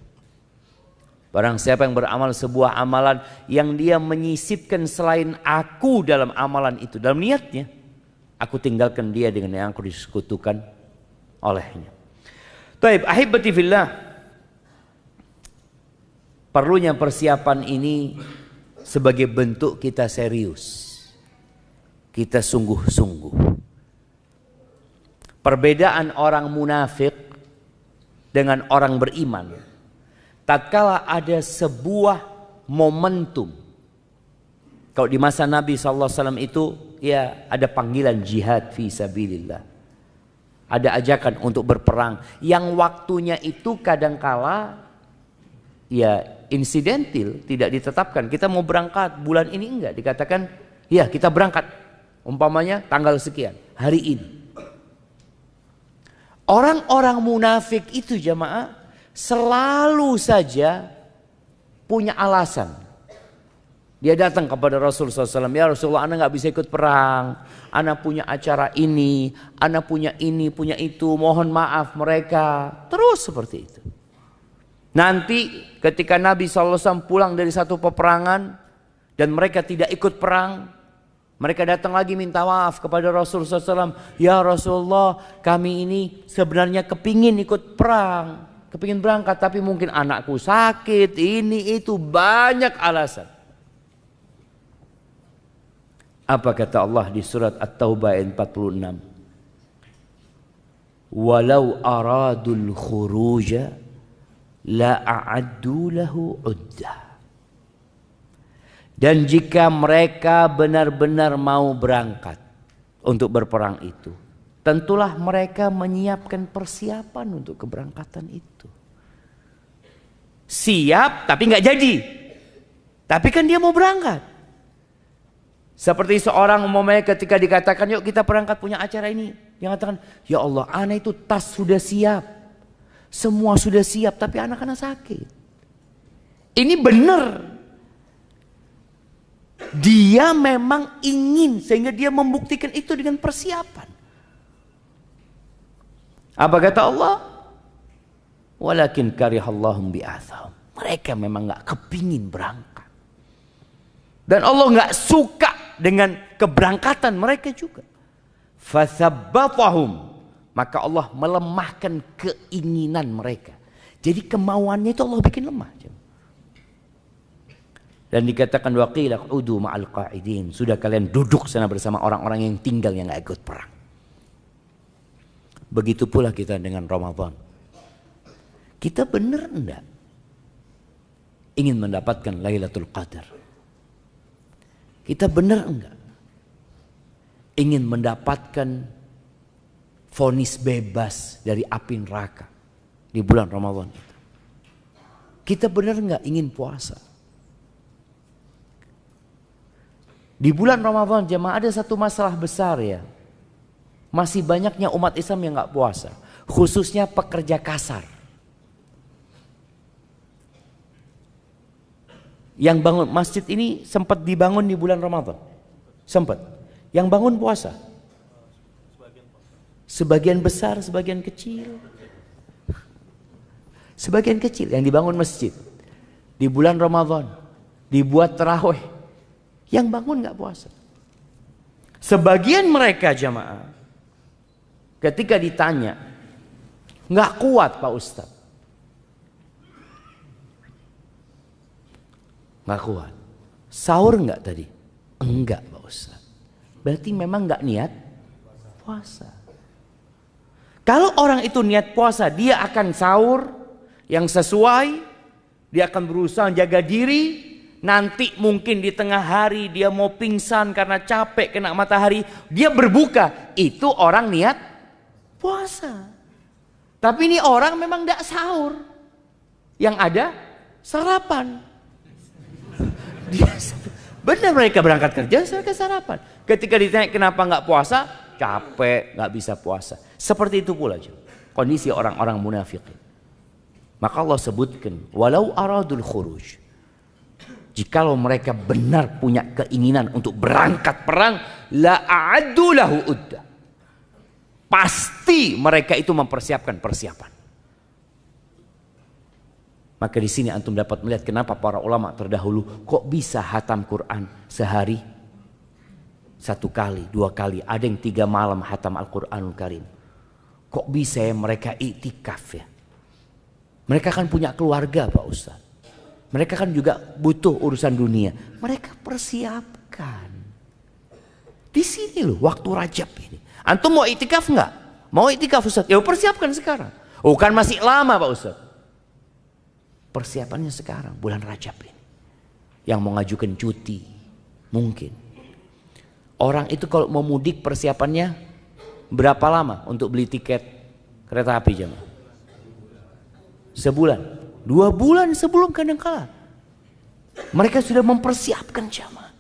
Barang siapa yang beramal sebuah amalan yang dia menyisipkan selain aku dalam amalan itu, dalam niatnya, aku tinggalkan dia dengan yang aku disekutukan olehnya. Baik, ahibati fillah, perlunya persiapan ini sebagai bentuk kita serius, kita sungguh-sungguh. Perbedaan orang munafik dengan orang beriman, tatkala ada sebuah momentum. Kalau di masa Nabi SAW itu, ya ada panggilan jihad fi sabilillah, ada ajakan untuk berperang, yang waktunya itu kadangkala ya insidental, tidak ditetapkan. Kita mau berangkat bulan ini, enggak dikatakan ya kita berangkat, umpamanya tanggal sekian, hari ini. Orang-orang munafik itu jamaah selalu saja punya alasan. Dia datang kepada Rasulullah SAW, ya Rasulullah, ana nggak bisa ikut perang, ana punya acara ini, ana punya ini, punya itu, mohon maaf mereka. Terus seperti itu. Nanti ketika Nabi SAW pulang dari satu peperangan dan mereka tidak ikut perang, mereka datang lagi minta maaf kepada Rasulullah SAW. Ya Rasulullah, kami ini sebenarnya kepingin ikut perang, kepingin berangkat tapi mungkin anakku sakit, ini itu, banyak alasan. Apa kata Allah di surat At-Taubah ayat 46? Walau aradul khuruja la a'addu lahu uddah. Dan jika mereka benar-benar mau berangkat untuk berperang itu, tentulah mereka menyiapkan persiapan untuk keberangkatan itu. Siap tapi nggak jadi. Tapi kan dia mau berangkat. Seperti seorang umpamanya ketika dikatakan yuk kita berangkat punya acara ini. Dia mengatakan, ya Allah, anak itu tas sudah siap. Semua sudah siap tapi anak-anak sakit. Ini benar. Dia memang ingin sehingga dia membuktikan itu dengan persiapan. Apa kata Allah? Walakin karihallahum bi'athahum. Mereka memang gak kepingin berangkat. Dan Allah gak suka dengan keberangkatan mereka juga. Fathabbatahum. Maka Allah melemahkan keinginan mereka. Jadi kemauannya itu Allah bikin lemah. Dan dikatakan waqila qudu ma'al qa'idin. Sudah kalian duduk sana bersama orang-orang yang tinggal yang gak ikut perang. Begitu pula kita dengan Ramadan. Kita benar enggak ingin mendapatkan Lailatul Qadar? Kita benar enggak ingin mendapatkan vonis bebas dari api neraka di bulan Ramadan itu? Kita benar enggak ingin puasa? Di bulan Ramadan jemaah ada satu masalah besar ya. Masih banyaknya umat Islam yang gak puasa. Khususnya pekerja kasar. Yang bangun masjid ini sempat dibangun di bulan Ramadan. Sempat. Yang bangun puasa. Sebagian besar, sebagian kecil. Sebagian kecil yang dibangun masjid. Di bulan Ramadan. Dibuat tarawih. Yang bangun gak puasa. Sebagian mereka jamaah ketika ditanya gak kuat Pak Ustadz. Gak kuat. Sahur gak tadi? Enggak Pak Ustadz. Berarti memang gak niat puasa. Kalau orang itu niat puasa, dia akan sahur yang sesuai. Dia akan berusaha jaga diri. Nanti mungkin di tengah hari dia mau pingsan karena capek kena matahari. Dia berbuka. Itu orang niat puasa. Tapi ini orang memang tidak sahur. Yang ada sarapan. Benar mereka berangkat kerja mereka sarapan. Ketika ditanya kenapa nggak puasa, capek nggak bisa puasa. Seperti itu pula kondisi orang-orang munafik. Maka Allah sebutkan walau aradul khuruj. Jikalau mereka benar punya keinginan untuk berangkat perang, la a'addu lahu uddah. Pasti mereka itu mempersiapkan persiapan. Maka di sini antum dapat melihat kenapa para ulama terdahulu kok bisa hatam Quran sehari 1 kali, 2 kali, ada yang 3 malam hatam Al-Quranul Karim. Kok bisa ya mereka iktikaf ya? Mereka kan punya keluarga Pak Ustaz. Mereka kan juga butuh urusan dunia. Mereka persiapkan. Di sini loh waktu Rajab ini. Antum mau iktikaf enggak? Mau iktikaf Ustaz? Ya persiapkan sekarang. Oh kan masih lama Pak Ustaz. Persiapannya sekarang bulan Rajab ini. Yang mau ngajukan cuti. Mungkin. Orang itu kalau mau mudik persiapannya berapa lama untuk beli tiket kereta api jemaah? Sebulan. 2 bulan sebelum kadangkala mereka sudah mempersiapkan jamaah.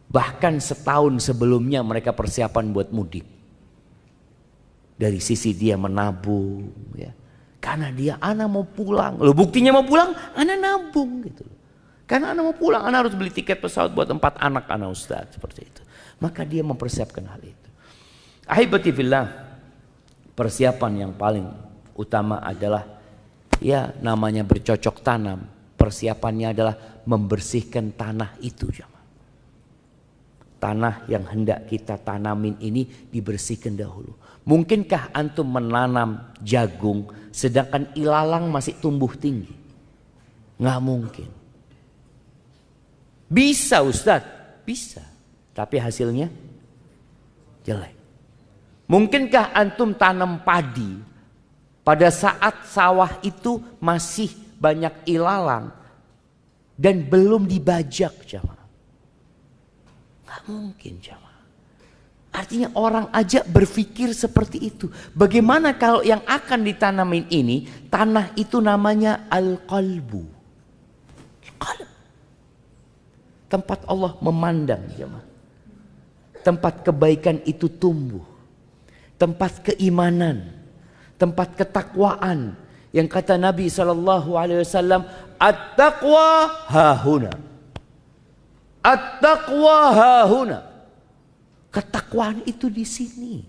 Bahkan setahun sebelumnya mereka persiapan buat mudik. Dari sisi dia menabung ya. Karena dia anak mau pulang. Loh buktinya mau pulang anak nabung gitu. Karena anak mau pulang anak harus beli tiket pesawat buat 4 anak anak Ustaz seperti itu. Maka dia mempersiapkan hal itu. Ahibati fillah, persiapan yang paling utama adalah ya namanya bercocok tanam. Persiapannya adalah membersihkan tanah itu jemaah. Tanah yang hendak kita tanamin ini dibersihkan dahulu. Mungkinkah antum menanam jagung sedangkan ilalang masih tumbuh tinggi? Nggak mungkin. Bisa Ustadz, bisa. Tapi hasilnya jelek. Mungkinkah antum tanam padi pada saat sawah itu masih banyak ilalang dan belum dibajak, jamaah? Nggak mungkin, jamaah. Artinya orang aja berpikir seperti itu. Bagaimana kalau yang akan ditanamin ini, tanah itu namanya al-qalbu. Qalb. Tempat Allah memandang, jemaah. Tempat kebaikan itu tumbuh. Tempat keimanan, tempat ketakwaan. Yang kata Nabi SAW, at-taqwa hahuna. At-taqwa hahuna. Ketakwaan itu di sini.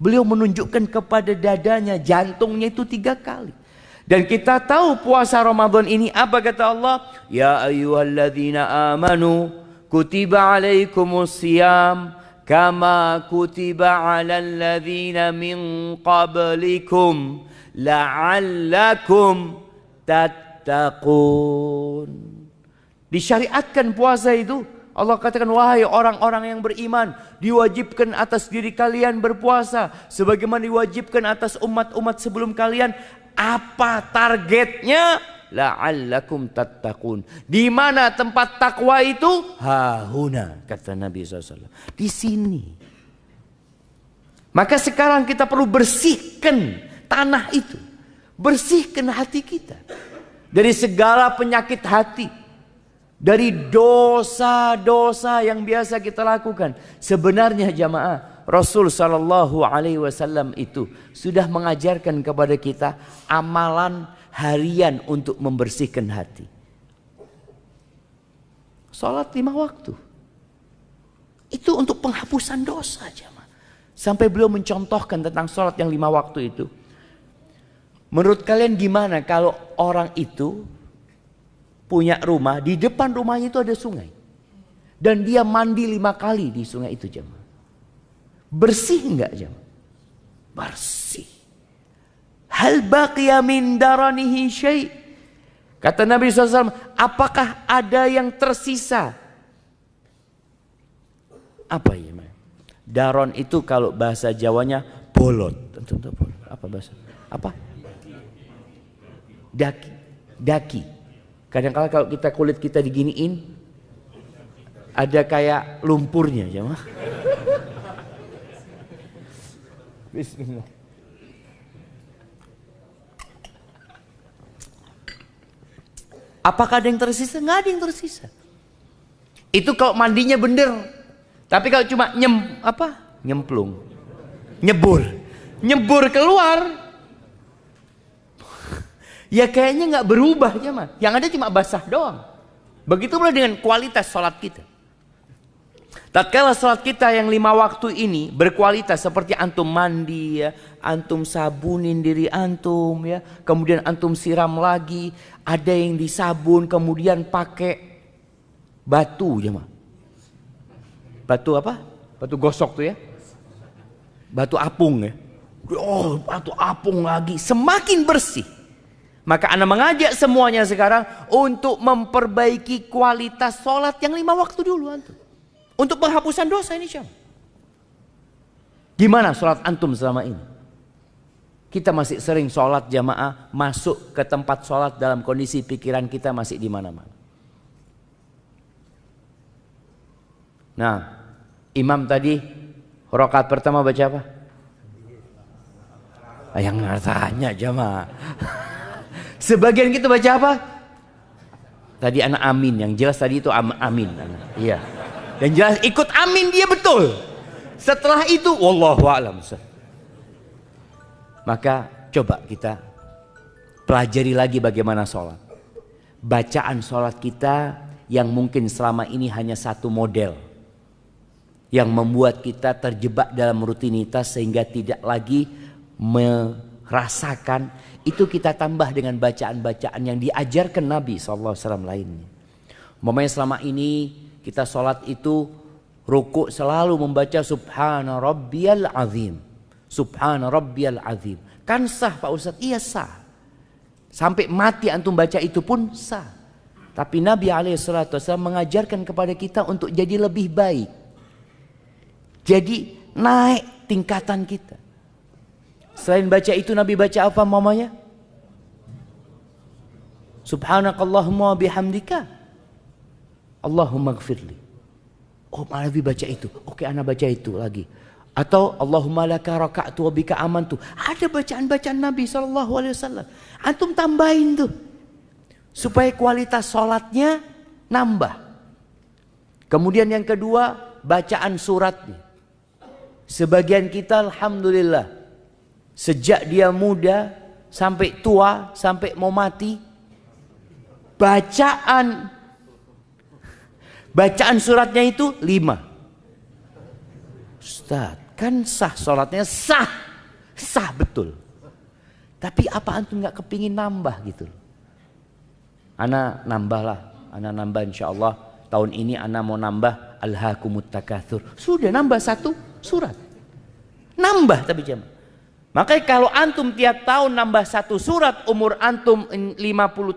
Beliau menunjukkan kepada dadanya, jantungnya itu 3 kali. Dan kita tahu puasa Ramadan ini apa kata Allah? Ya ayyuhalladzina amanu kutiba alaikumus siyam kama kutiba alal ladzina min qablikum la'allakum tattaqun. Disyariatkan puasa itu. Allah katakan, wahai orang-orang yang beriman, diwajibkan atas diri kalian berpuasa sebagaimana diwajibkan atas umat-umat sebelum kalian. Apa targetnya? La'allakum tattaqun. Di mana tempat takwa itu? Hahuna, kata Nabi SAW. Di sini. Maka sekarang kita perlu bersihkan tanah itu. Bersihkan hati kita dari segala penyakit hati. Dari dosa-dosa yang biasa kita lakukan. Sebenarnya jamaah, Rasul Sallallahu Alaihi Wasallam itu sudah mengajarkan kepada kita amalan harian untuk membersihkan hati. Salat 5 waktu. Itu untuk penghapusan dosa jamaah. Sampai beliau mencontohkan tentang salat yang 5 waktu itu. Menurut kalian gimana kalau orang itu punya rumah, di depan rumahnya itu ada sungai. Dan dia mandi 5 kali di sungai itu jemaah. Bersih enggak jemaah? Bersih. Hal baqiya min daranihi syai'. Kata Nabi SAW, apakah ada yang tersisa? Apa ya? Daron itu kalau bahasa Jawanya bolot. Apa bahasa? Apa? Daki. Daki. Kadang-kadang kalau kita kulit kita diginiin, ada kayak lumpurnya, jemaah. Bismillah. Apakah ada yang tersisa? Nggak ada yang tersisa. Itu kalau mandinya bener. Tapi kalau cuma nyemplung, nyebur keluar. Ya kayaknya nggak berubah jemaah. Yang ada cuma basah doang. Begitu pula dengan kualitas sholat kita. Tatkala sholat kita yang 5 waktu ini berkualitas seperti antum mandi ya, antum sabunin diri antum ya, kemudian antum siram lagi, ada yang disabun kemudian pakai batu jemaah. Batu apa? Batu gosok tuh ya. Batu apung ya. Oh, batu apung lagi, semakin bersih. Maka Anda mengajak semuanya sekarang untuk memperbaiki kualitas sholat yang 5 waktu dulu antum. Untuk penghapusan dosa ini syam. Gimana sholat antum selama ini? Kita masih sering sholat jamaah, masuk ke tempat sholat dalam kondisi pikiran kita masih di mana-mana. Nah, imam tadi rakaat pertama baca apa? Yang tanya jamaah. Sebagian kita baca apa? Tadi anak amin, yang jelas tadi itu amin. Iya. Dan jelas ikut amin dia betul. Setelah itu wallahu a'lam. Maka coba kita pelajari lagi bagaimana sholat. Bacaan sholat kita yang mungkin selama ini hanya satu model. Yang membuat kita terjebak dalam rutinitas sehingga tidak lagi merasakan. Itu kita tambah dengan bacaan-bacaan yang diajarkan Nabi SAW lainnya. Umpamanya selama ini kita sholat itu ruku selalu membaca Subhana Rabbiyal Azim. Subhana rabbiyal azim. Kan sah Pak Ustadz? Iya sah. Sampai mati antum baca itu pun sah. Tapi Nabi SAW mengajarkan kepada kita untuk jadi lebih baik. Jadi naik tingkatan kita. Selain baca itu Nabi baca apa mamanya? Subhanakallahumma bihamdika Allahumma gfirli. Oh Nabi baca itu. Oke ana baca itu lagi. Atau Allahumma laka raka'tu wa bika amantu. Ada bacaan-bacaan Nabi SAW. Antum tambahin tuh. Supaya kualitas sholatnya nambah. Kemudian yang kedua, bacaan suratnya. Sebagian kita alhamdulillah. Sejak dia muda sampai tua, sampai mau mati. Bacaan suratnya itu 5. Ustaz, kan sah sholatnya, sah betul. Tapi apa antum nggak kepingin nambah gitu? Ana nambah insya Allah tahun ini ana mau nambah alhaakumut takatsur. Sudah nambah 1 surat, nambah tapi jemaah. Makanya kalau antum tiap tahun nambah 1 surat, umur antum 50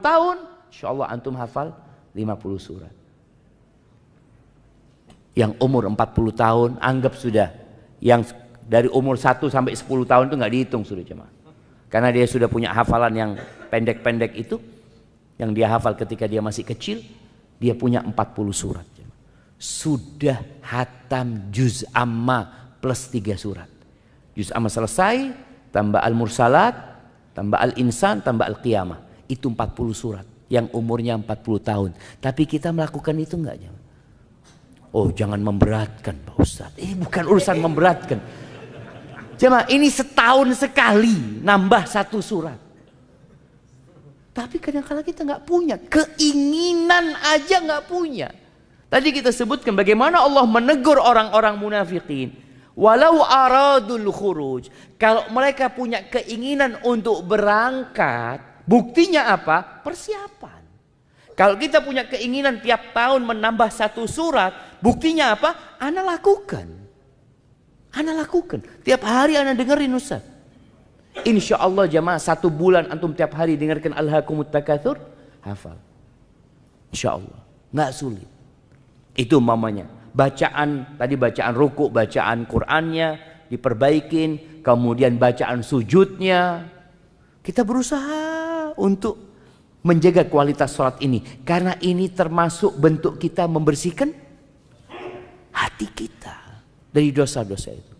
tahun, insya Allah antum hafal 50 surat. Yang umur 40 tahun anggap sudah. Yang dari umur 1 sampai 10 tahun itu nggak dihitung sudah jemaah. Karena dia sudah punya hafalan yang pendek-pendek itu, yang dia hafal ketika dia masih kecil, dia punya 40 surat. Jemaah. Sudah hatam juz amma plus 3 surat. Juz amma selesai, tambah al-mursalat, tambah al-insan, tambah al-qiyamah. Itu 40 surat yang umurnya 40 tahun. Tapi kita melakukan itu enggak jemaah? Oh jangan memberatkan Pak Ustadz. Bukan urusan memberatkan. Jemaah ini setahun sekali nambah 1 surat. Tapi kadang-kadang kita nggak punya. Keinginan aja nggak punya. Tadi kita sebutkan bagaimana Allah menegur orang-orang munafikin. Walau aradul khuruj. Kalau mereka punya keinginan untuk berangkat. Buktinya apa? Persiapan. Kalau kita punya keinginan tiap tahun menambah 1 surat, buktinya apa? Ana lakukan. Tiap hari ana dengerin Ustaz. Insya Allah jamaah 1 bulan antum tiap hari dengarkan alhaakumut takatsur, hafal. Insya Allah, nggak sulit. Itu mamanya. Tadi bacaan ruku, bacaan Qur'annya diperbaikin, kemudian bacaan sujudnya. Kita berusaha untuk menjaga kualitas sholat ini, karena ini termasuk bentuk kita membersihkan hati kita dari dosa-dosa itu.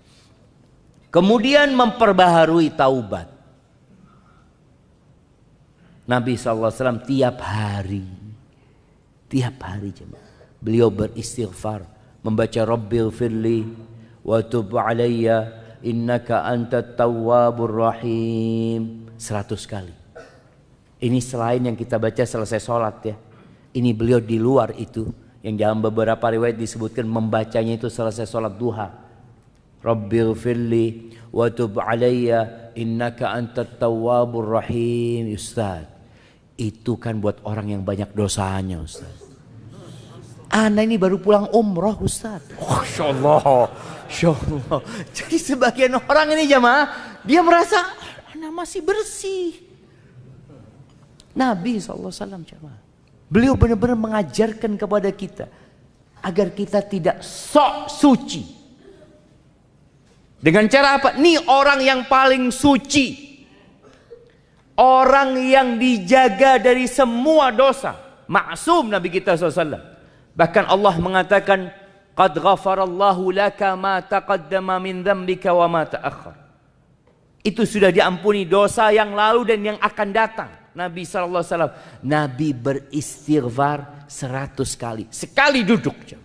Kemudian memperbaharui taubat. Nabi SAW tiap hari jemaah, beliau beristighfar, membaca Rabbil firli wa tub alayya innaka antat tawwabur rahim 100 kali. Ini selain yang kita baca selesai sholat ya. Ini beliau di luar itu. Yang dalam beberapa riwayat disebutkan membacanya itu selesai sholat duha. Rabbil firli wa tub alayya innaka antat tawwabur rahim. Ustaz, itu kan buat orang yang banyak dosanya Ustaz. Ana ini baru pulang umroh Ustaz. Oh, Insya Allah. Jadi sebagian orang ini jamaah, dia merasa ana masih bersih. Nabi SAW beliau benar-benar mengajarkan kepada kita agar kita tidak sok suci. Dengan cara apa? Nih orang yang paling suci, orang yang dijaga dari semua dosa, maksum Nabi kita SAW. Bahkan Allah mengatakan qad ghafarallahu laka ma taqaddama min dzambika wa ma ta'akhkhar. Itu sudah diampuni dosa yang lalu dan yang akan datang. Nabi SAW, Nabi beristighfar 100 kali. Sekali duduk.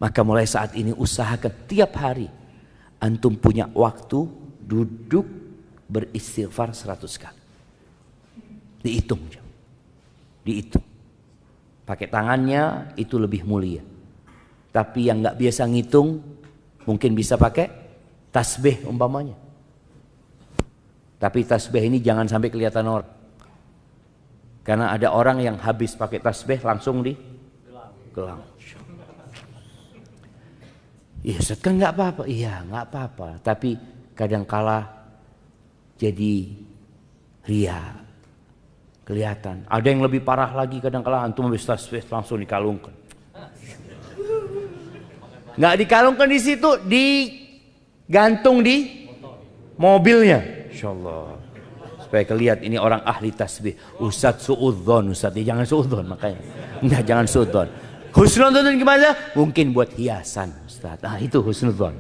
Maka mulai saat ini usahakan tiap hari antum punya waktu duduk beristighfar 100 kali. Dihitung. Pakai tangannya itu lebih mulia. Tapi yang nggak biasa ngitung mungkin bisa pakai tasbih umpamanya. Tapi tasbih ini jangan sampai kelihatan orang. Karena ada orang yang habis pakai tasbih langsung di gelang. Iya Ustaz kan nggak apa-apa. Iya nggak apa-apa. Tapi kadangkala jadi ria, kelihatan. Ada yang lebih parah lagi, kadangkala antum habis tasbih langsung dikalungkan. Nggak dikalungkan di situ, digantung di mobilnya. Insyaallah. Supaya kelihatan ini orang ahli tasbih. Ustaz suudzon, Ustaz ya, jangan suudzon makanya. Enggak, jangan suudzon. Husnudzon gimana? Mungkin buat hiasan, Ustaz. Nah, itu husnudzon.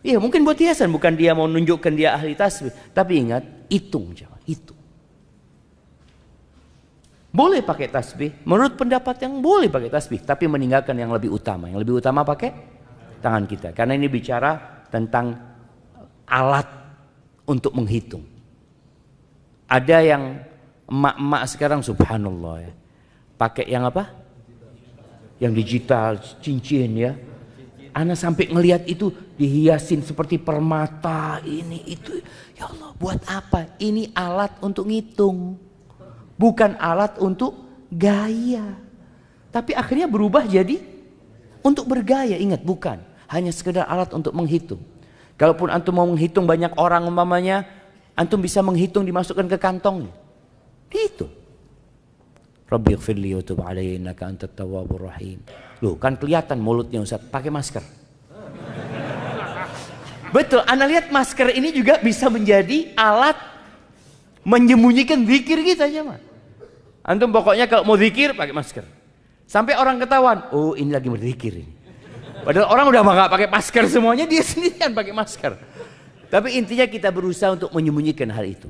Iya, mungkin buat hiasan, bukan dia mau nunjukkan dia ahli tasbih. Tapi ingat, hitung jangan, hitung. Boleh pakai tasbih, menurut pendapat yang boleh pakai tasbih, tapi meninggalkan yang lebih utama. Yang lebih utama pakai tangan kita. Karena ini bicara tentang alat untuk menghitung. Ada yang emak-emak sekarang subhanallah ya, pakai yang apa? Yang digital, cincin ya. Ana sampai ngelihat itu dihiasin seperti permata, ini itu. Ya Allah, buat apa? Ini alat untuk ngitung. Bukan alat untuk gaya. Tapi akhirnya berubah jadi untuk bergaya. Ingat, bukan. Hanya sekedar alat untuk menghitung. Kalaupun antum mau menghitung banyak orang umpamanya, antum bisa menghitung dimasukkan ke kantongnya. Dihitung. Rabbi ighfirli wa tub alayya innaka antat tawwabur rahim. Loh, kan kelihatan mulutnya Ustaz, pakai masker. Betul, Anda lihat masker ini juga bisa menjadi alat menyembunyikan zikir kita aja, Mas. Antum pokoknya kalau mau zikir pakai masker. Sampai orang ketahuan, oh ini lagi berzikir ini. Padahal orang udah nggak pakai masker semuanya, dia sendirian pakai masker. Tapi intinya kita berusaha untuk menyembunyikan hal itu.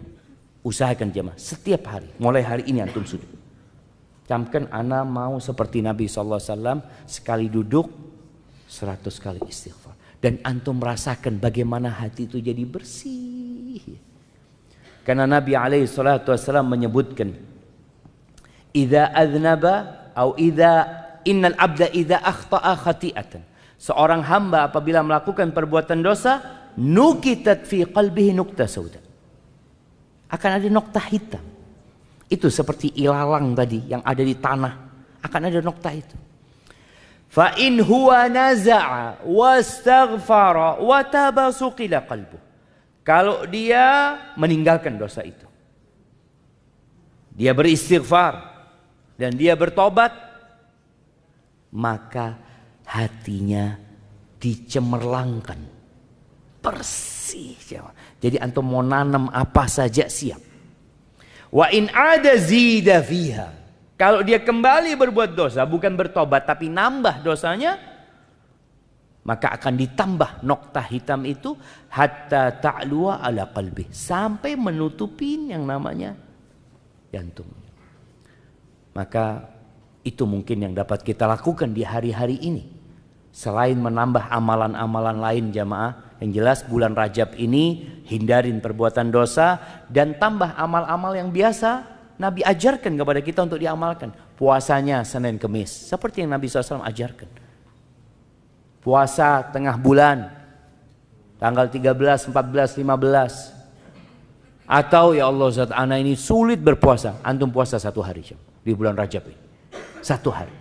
Usahakan jemaah setiap hari, mulai hari ini antum sudah. Camkan ana mau seperti Nabi SAW, sekali duduk 100 kali istighfar. Dan antum merasakan bagaimana hati itu jadi bersih. Karena Nabi SAW menyebutkan, idza adznaba atau innal abda idza akhta'a khati'atan. Seorang hamba apabila melakukan perbuatan dosa, nukitat fi qalbihi nuqta sauda. Akan ada nokta hitam. Itu seperti ilalang tadi yang ada di tanah, akan ada nokta itu. Fa in huwa naza'a wastaghfara wa taba suqila qalbu. Kalau dia meninggalkan dosa itu, dia beristighfar dan dia bertobat, maka hatinya dicemerlangkan, bersih. Jadi antum mau nanam apa saja siap. Wa in ada zida fiha. Kalau dia kembali berbuat dosa, bukan bertobat tapi nambah dosanya, maka akan ditambah nokta hitam itu hatta ta'luwa ala qalbi, sampai menutupin yang namanya jantung. Maka itu mungkin yang dapat kita lakukan di hari-hari ini. Selain menambah amalan-amalan lain jamaah, yang jelas bulan Rajab ini hindarin perbuatan dosa dan tambah amal-amal yang biasa Nabi ajarkan kepada kita untuk diamalkan. Puasanya Senin Kemis seperti yang Nabi SAW ajarkan. Puasa tengah bulan tanggal 13, 14, 15. Atau ya Allah Zat ana ini sulit berpuasa, antum puasa 1 hari di bulan Rajab ini. 1 hari.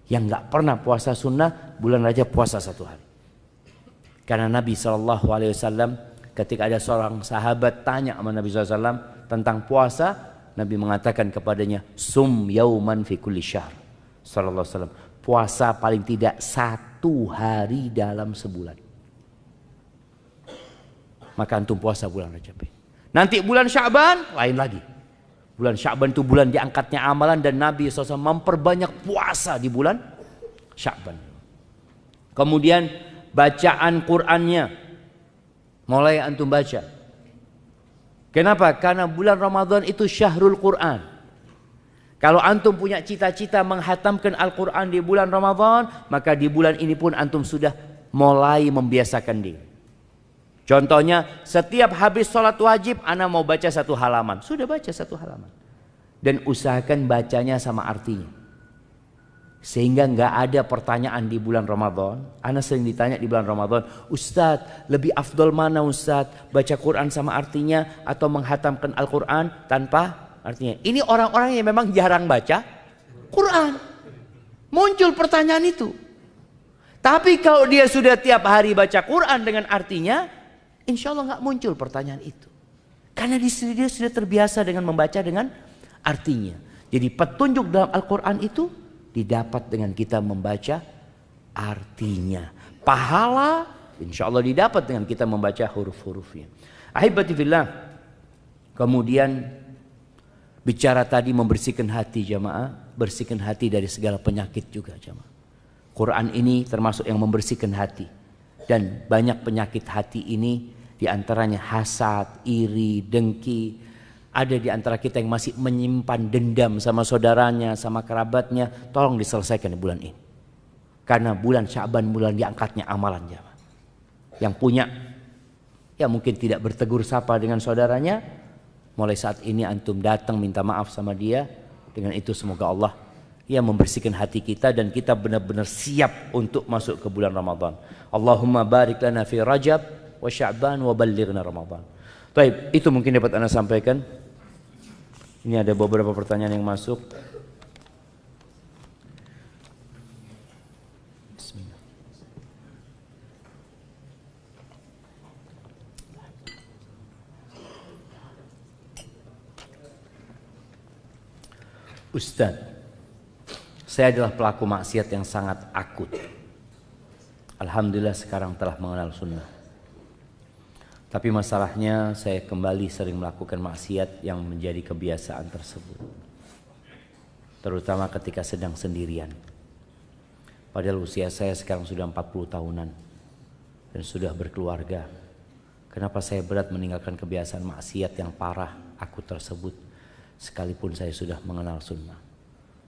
Yang nggak pernah puasa sunnah bulan Rajab puasa 1 hari. Karena Nabi SAW ketika ada seorang sahabat tanya sama Nabi SAW tentang puasa, Nabi mengatakan kepadanya, sum yauman fi kulli syahr. SAW, puasa paling tidak 1 hari dalam sebulan. Maka antum puasa bulan Rajab. Nanti bulan Sya'ban lain lagi. Bulan Sya'ban itu bulan diangkatnya amalan dan Nabi SAW memperbanyak puasa di bulan Sya'ban. Kemudian bacaan Qur'annya mulai antum baca. Kenapa? Karena bulan Ramadan itu syahrul Qur'an. Kalau antum punya cita-cita menghatamkan Al-Quran di bulan Ramadan, maka di bulan ini pun antum sudah mulai membiasakan diri. Contohnya, setiap habis sholat wajib, ana mau baca 1 halaman. Sudah baca 1 halaman. Dan usahakan bacanya sama artinya. Sehingga nggak ada pertanyaan di bulan Ramadan. Ana sering ditanya di bulan Ramadan, Ustadz, lebih afdol mana Ustadz? Baca Quran sama artinya atau menghatamkan Al-Quran tanpa artinya? Ini orang-orang yang memang jarang baca Quran. Muncul pertanyaan itu. Tapi kalau dia sudah tiap hari baca Quran dengan artinya, insya Allah nggak muncul pertanyaan itu. Karena dia sudah terbiasa dengan membaca dengan artinya. Jadi petunjuk dalam Al-Quran itu didapat dengan kita membaca artinya. Pahala insya Allah didapat dengan kita membaca huruf-hurufnya. Ahibati fillah. Kemudian bicara tadi membersihkan hati jamaah. Bersihkan hati dari segala penyakit juga jamaah. Quran ini termasuk yang membersihkan hati. Dan banyak penyakit hati ini diantaranya hasad, iri, dengki. Ada di antara kita yang masih menyimpan dendam sama saudaranya, sama kerabatnya. Tolong diselesaikan di bulan ini. Karena bulan Sya'ban bulan diangkatnya amalan jamaah. Yang punya ya mungkin tidak bertegur sapa dengan saudaranya. Mulai saat ini antum datang minta maaf sama dia. Dengan itu semoga Allah ia membersihkan hati kita dan kita benar-benar siap untuk masuk ke bulan Ramadan. Allahumma barik lana fi Rajab wa Sya'ban wa ballighna Ramadan. Baik, itu mungkin dapat Anda sampaikan. Ini ada beberapa pertanyaan yang masuk. Bismillah. Ustaz, saya adalah pelaku maksiat yang sangat akut. Alhamdulillah sekarang telah mengenal sunnah. Tapi masalahnya saya kembali sering melakukan maksiat yang menjadi kebiasaan tersebut. Terutama ketika sedang sendirian. Padahal usia saya sekarang sudah 40 tahunan. Dan sudah berkeluarga. Kenapa saya berat meninggalkan kebiasaan maksiat yang parah akut tersebut. Sekalipun saya sudah mengenal sunnah.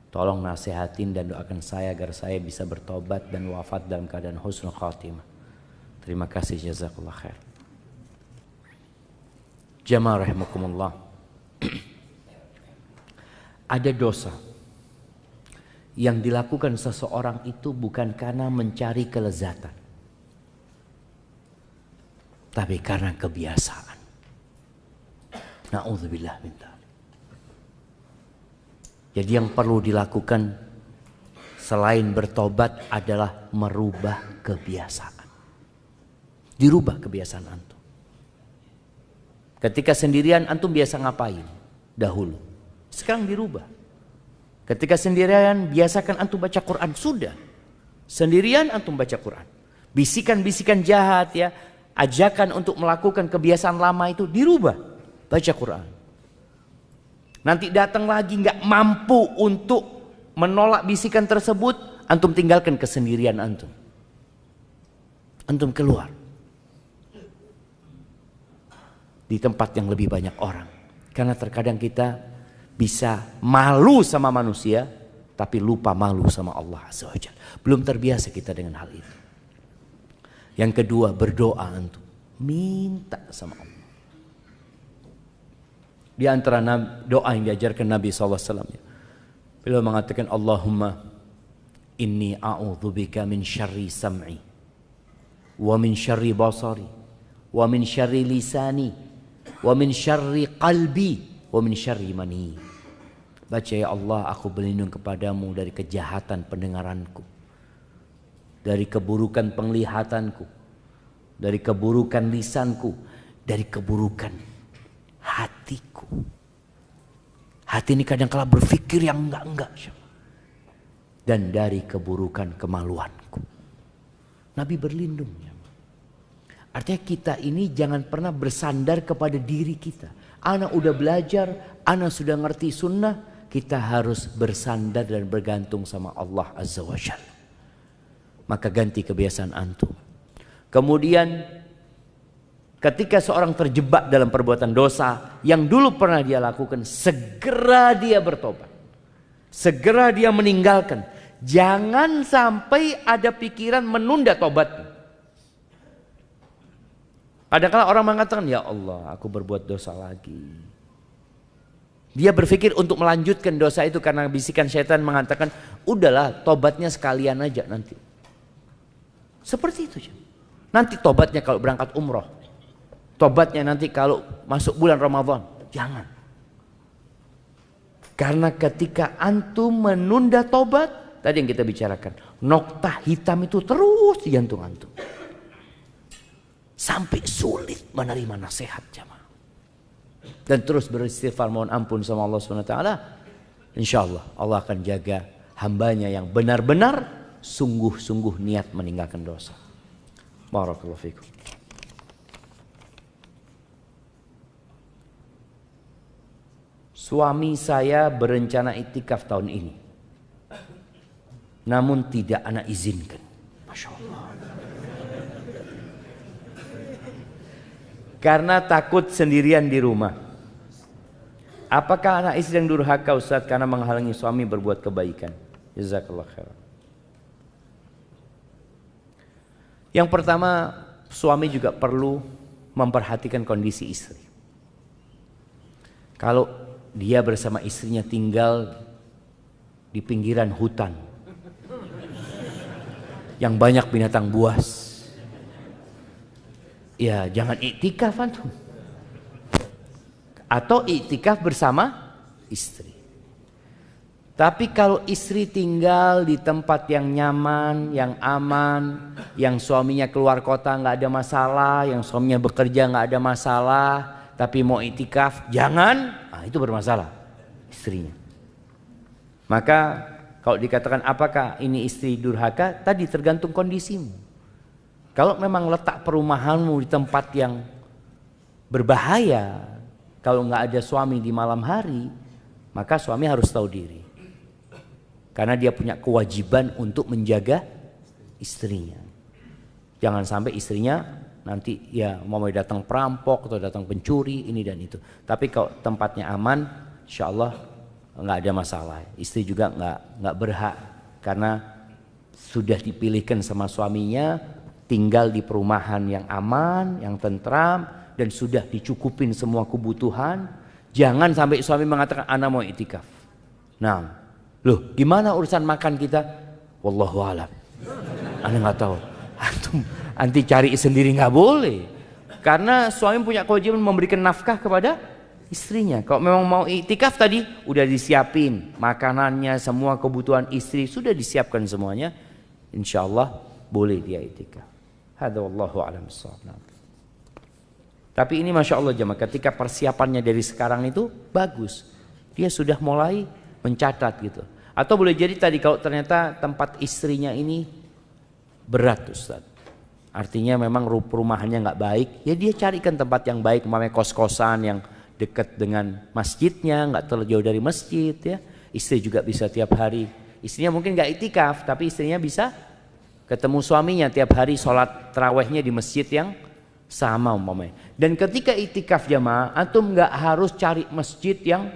Tolong nasihatin dan doakan saya agar saya bisa bertobat dan wafat dalam keadaan husnul khatimah. Terima kasih, jazakallah khair. Jamaah rahimakumullah. Ada dosa yang dilakukan seseorang itu bukan karena mencari kelezatan, tapi karena kebiasaan. Na'udzubillah min dzalik. Jadi yang perlu dilakukan selain bertobat adalah merubah kebiasaan. Dirubah kebiasaan antum. Ketika sendirian antum biasa ngapain? Dahulu. Sekarang dirubah. Ketika sendirian biasakan antum baca Quran. Sudah. Sendirian antum baca Quran. Bisikan-bisikan jahat ya. Ajakan untuk melakukan kebiasaan lama itu dirubah. Baca Quran. Nanti datang lagi nggak mampu untuk menolak bisikan tersebut, antum tinggalkan kesendirian antum. Antum keluar di tempat yang lebih banyak orang. Karena terkadang kita bisa malu sama manusia, tapi lupa malu sama Allah Azza wa Jalla. Belum terbiasa kita dengan hal itu. Yang kedua, berdoa antum. Minta sama Allah. Di antara doa yang diajarkan Nabi SAW. Beliau mengatakan, Allahumma inni a'udzubika min syarri sam'i. Wa min syarri basari. Wa min syarri lisani. Wa min syarri qalbi. Wa min syarri mani. Baca, ya Allah, aku berlindung kepadamu dari kejahatan pendengaranku. Dari keburukan penglihatanku. Dari keburukan lisanku. Dari keburukan hatiku. Hati ini kadang kala berpikir yang enggak. Dan dari keburukan kemaluanku. Nabi berlindung. Artinya kita ini jangan pernah bersandar kepada diri kita. Ana udah belajar, ana sudah ngerti sunnah. Kita harus bersandar dan bergantung sama Allah Azza wa Jalla. Maka ganti kebiasaan antum. Kemudian ketika seorang terjebak dalam perbuatan dosa yang dulu pernah dia lakukan, segera dia bertobat. Segera dia meninggalkan. Jangan sampai ada pikiran menunda tobatnya. Kadang-kadang orang mengatakan, ya Allah, aku berbuat dosa lagi. Dia berpikir untuk melanjutkan dosa itu karena bisikan syaitan mengatakan, udahlah tobatnya sekalian aja nanti. Seperti itu. Nanti tobatnya kalau berangkat umroh. Tobatnya nanti kalau masuk bulan Ramadan. Jangan. Karena ketika antum menunda tobat, tadi yang kita bicarakan, noktah hitam itu terus di jantung antum. Sampai sulit menerima nasihat jamaah. Dan terus beristighfar mohon ampun sama Allah SWT. Insya Allah Allah akan jaga hambanya yang benar-benar sungguh-sungguh niat meninggalkan dosa. Barakallahu fikum. Suami saya berencana iktikaf tahun ini, namun tidak anak izinkan. Masya Allah. Karena takut sendirian di rumah. Apakah anak istri yang durhaka Ustaz karena menghalangi suami berbuat kebaikan? Jazakallah khair. Yang pertama, suami juga perlu memperhatikan kondisi istri. Kalau dia bersama istrinya tinggal di pinggiran hutan yang banyak binatang buas, ya jangan iktikaf antum. Atau iktikaf bersama istri. Tapi kalau istri tinggal di tempat yang nyaman, yang aman, yang suaminya keluar kota nggak ada masalah, yang suaminya bekerja nggak ada masalah, tapi mau iktikaf jangan, itu bermasalah istrinya. Maka kalau dikatakan apakah ini istri durhaka, tadi tergantung kondisimu. Kalau memang letak perumahanmu di tempat yang berbahaya, kalau nggak ada suami di malam hari, maka suami harus tahu diri. Karena dia punya kewajiban untuk menjaga istrinya. Jangan sampai istrinya nanti ya mau datang perampok atau datang pencuri ini dan itu. Tapi kalau tempatnya aman, insya Allah nggak ada masalah. Istri juga nggak berhak karena sudah dipilihkan sama suaminya tinggal di perumahan yang aman, yang tentram dan sudah dicukupin semua kebutuhan. Jangan sampai suami mengatakan ana mau iktikaf. Nah, loh gimana urusan makan kita? Wallahu a'lam. Ana nggak tahu. Anti cari sendiri nggak boleh. Karena suami punya kewajiban memberikan nafkah kepada istrinya. Kalau memang mau iktikaf tadi udah disiapin makanannya, semua kebutuhan istri sudah disiapkan semuanya. Insya Allah boleh dia iktikaf. Hadza wallahu a'lam bissawab. Tapi ini masya Allah jemaah, ketika persiapannya dari sekarang itu bagus. Dia sudah mulai mencatat gitu. Atau boleh jadi tadi kalau ternyata tempat istrinya ini berat Ustaz. Artinya memang perumahannya nggak baik, ya dia carikan tempat yang baik, umpamanya kos-kosan yang dekat dengan masjidnya, nggak terlalu jauh dari masjid ya. Istri juga bisa tiap hari. Istrinya mungkin nggak iktikaf, tapi istrinya bisa ketemu suaminya tiap hari sholat tarawehnya di masjid yang sama umpamanya. Dan ketika iktikaf jamaah, antum nggak harus cari masjid yang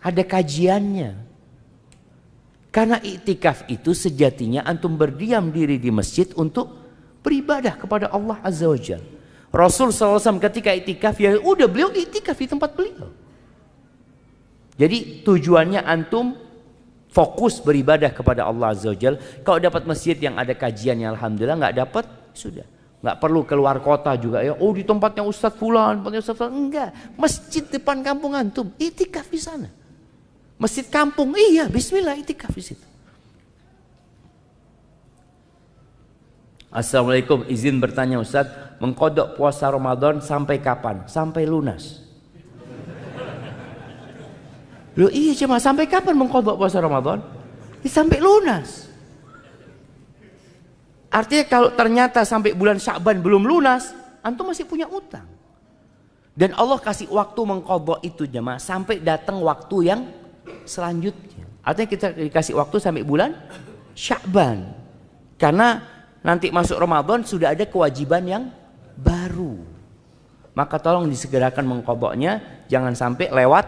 ada kajiannya. Karena iktikaf itu sejatinya antum berdiam diri di masjid untuk beribadah kepada Allah Azza wa Jalla. Rasul SAW ketika iktikaf ya udah beliau iktikaf di tempat beliau. Jadi tujuannya antum fokus beribadah kepada Allah Azza wa Jalla. Kalau dapat masjid yang ada kajiannya alhamdulillah, nggak dapat sudah. Nggak perlu keluar kota juga ya. Oh di tempatnya Ustadz Fulan, tempatnya Ustadz Fulan. Enggak. Masjid depan kampung antum, iktikaf di sana. Masjid kampung, iya bismillah iktikaf di situ. Assalamualaikum, izin bertanya Ustadz, mengkodok puasa Ramadan sampai kapan? Sampai lunas. Loh iya cuma sampai kapan mengkodok puasa Ramadan? Ya, sampai lunas. Artinya kalau ternyata sampai bulan Sya'ban belum lunas, antum masih punya utang. Dan Allah kasih waktu mengkodok itu jemaah sampai datang waktu yang selanjutnya. Artinya kita dikasih waktu sampai bulan Sya'ban. Karena nanti masuk Ramadan sudah ada kewajiban yang baru. Maka tolong disegerakan mengkodoknya, jangan sampai lewat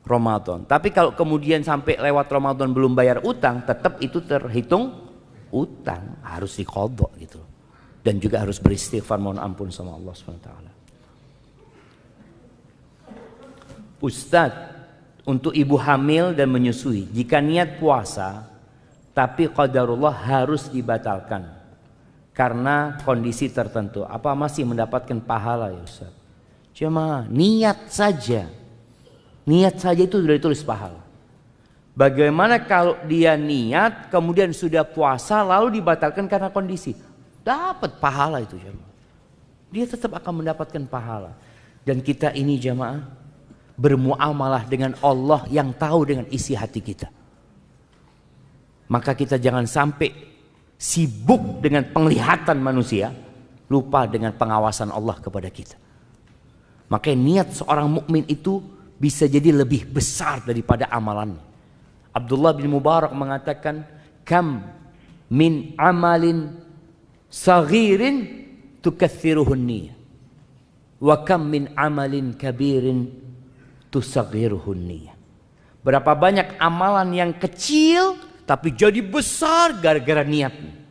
Ramadan. Tapi kalau kemudian sampai lewat Ramadan belum bayar utang, tetap itu terhitung utang, harus dikodok gitu. Dan juga harus beristighfar mohon ampun sama Allah SWT. Ustadz, untuk ibu hamil dan menyusui, jika niat puasa tapi qadarullah harus dibatalkan karena kondisi tertentu, apa masih mendapatkan pahala ya Ustaz? Cuma niat saja itu sudah ditulis pahala. Bagaimana kalau dia niat kemudian sudah puasa lalu dibatalkan karena kondisi? Dapat pahala itu jemaah. Dia tetap akan mendapatkan pahala. Dan kita ini jemaah bermuamalah dengan Allah yang tahu dengan isi hati kita. Maka kita jangan sampai sibuk dengan penglihatan manusia, lupa dengan pengawasan Allah kepada kita. Makanya niat seorang mukmin itu bisa jadi lebih besar daripada amalannya. Abdullah bin Mubarak mengatakan, kam min amalin saghirin tukatsiruhun niyah, wa kam min amalin kabirin tusaghiruhun niyah. Berapa banyak amalan yang kecil tapi jadi besar gara-gara niatnya.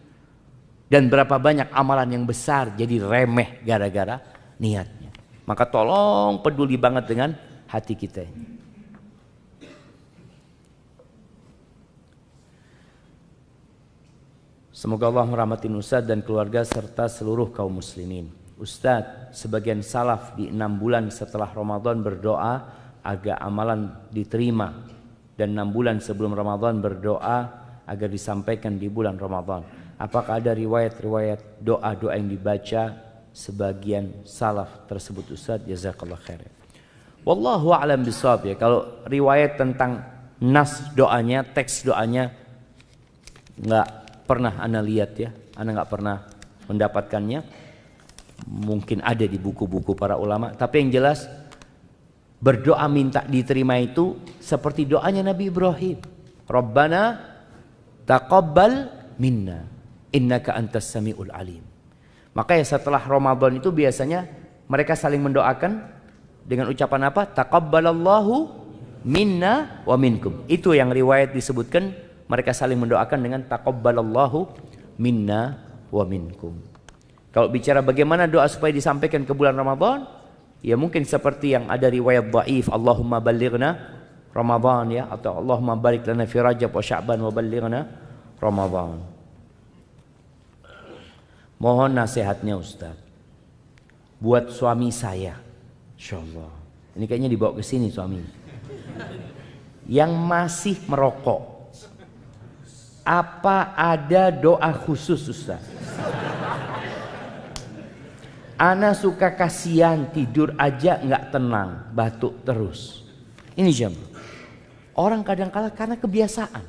Dan berapa banyak amalan yang besar jadi remeh gara-gara niatnya. Maka tolong peduli banget dengan hati kita ini. Semoga Allah merahmati Ustadz dan keluarga serta seluruh kaum muslimin. Ustadz, sebagian salaf di 6 bulan setelah Ramadan berdoa agar amalan diterima. Dan 6 bulan sebelum Ramadan berdoa agar disampaikan di bulan Ramadan. Apakah ada riwayat-riwayat doa-doa yang dibaca sebagian salaf tersebut Ustadz? Jazakallah khair. Wallahu a'lam bishawab ya. Kalau riwayat tentang nas doanya, teks doanya nggak pernah ana lihat ya, ana nggak pernah mendapatkannya. Mungkin ada di buku-buku para ulama, tapi yang jelas berdoa minta diterima itu seperti doanya Nabi Ibrahim. Rabbana taqabbal minna innaka antas samiul alim. Makanya setelah Ramadan itu biasanya mereka saling mendoakan dengan ucapan apa? Taqabbalallahu minna wa minkum. Itu yang riwayat disebutkan. Mereka saling mendoakan dengan taqabbalallahu minna wa minkum. Kalau bicara bagaimana doa supaya disampaikan ke bulan Ramadan, ya mungkin seperti yang ada riwayat dhaif, Allahumma ballighna Ramadan ya, atau Allahumma barik lana fi Rajab wa Sya'ban wa ballighna Ramadan. Mohon nasihatnya Ustaz buat suami saya. Insyaallah. Ini kayaknya dibawa ke sini suami. Yang masih merokok. Apa ada doa khusus Ustaz? Ana suka kasihan, tidur aja nggak tenang, batuk terus. Ini jam. Orang kadang-kala karena kebiasaan.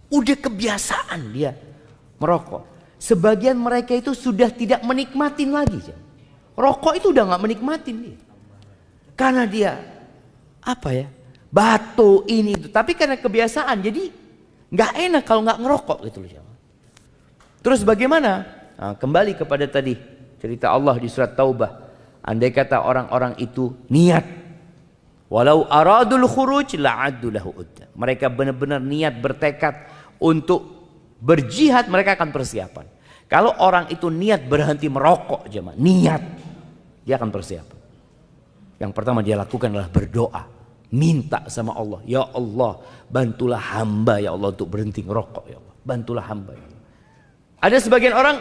Udah kebiasaan dia merokok. Sebagian mereka itu sudah tidak menikmatin lagi jam. Rokok itu udah nggak menikmatin dia. Karena dia apa ya? Batuk ini itu. Tapi karena kebiasaan jadi nggak enak kalau nggak ngerokok gitu loh. Terus bagaimana? Nah, kembali kepada tadi cerita Allah di surat Taubah. Andai kata orang-orang itu niat, walau aradul khuruj la'addu lahu udda. Mereka benar-benar niat bertekad untuk berjihad, mereka akan persiapan. Kalau orang itu niat berhenti merokok, jemaah, niat, dia akan persiapan. Yang pertama dia lakukan adalah berdoa. Minta sama Allah, ya Allah bantulah hamba ya Allah untuk berhenti ngerokok ya Allah, bantulah hamba ya Allah. Ada sebagian orang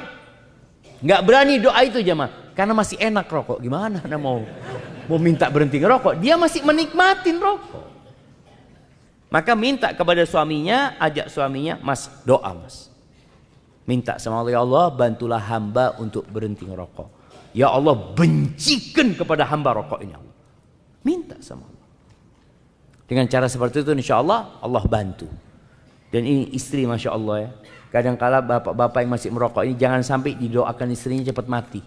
nggak berani doa itu jemaah karena masih enak rokok. Gimana anda mau minta berhenti ngerokok, dia masih menikmatin rokok. Maka minta kepada suaminya, ajak suaminya, mas doa mas, minta sama Allah, ya Allah bantulah hamba untuk berhenti ngerokok, ya Allah bencikan kepada hamba rokok ini Allah. Minta sama Allah. Dengan cara seperti itu insya Allah Allah bantu. Dan ini istri masya Allah ya. Kadang-kala bapak-bapak yang masih merokok ini jangan sampai didoakan istrinya cepat mati.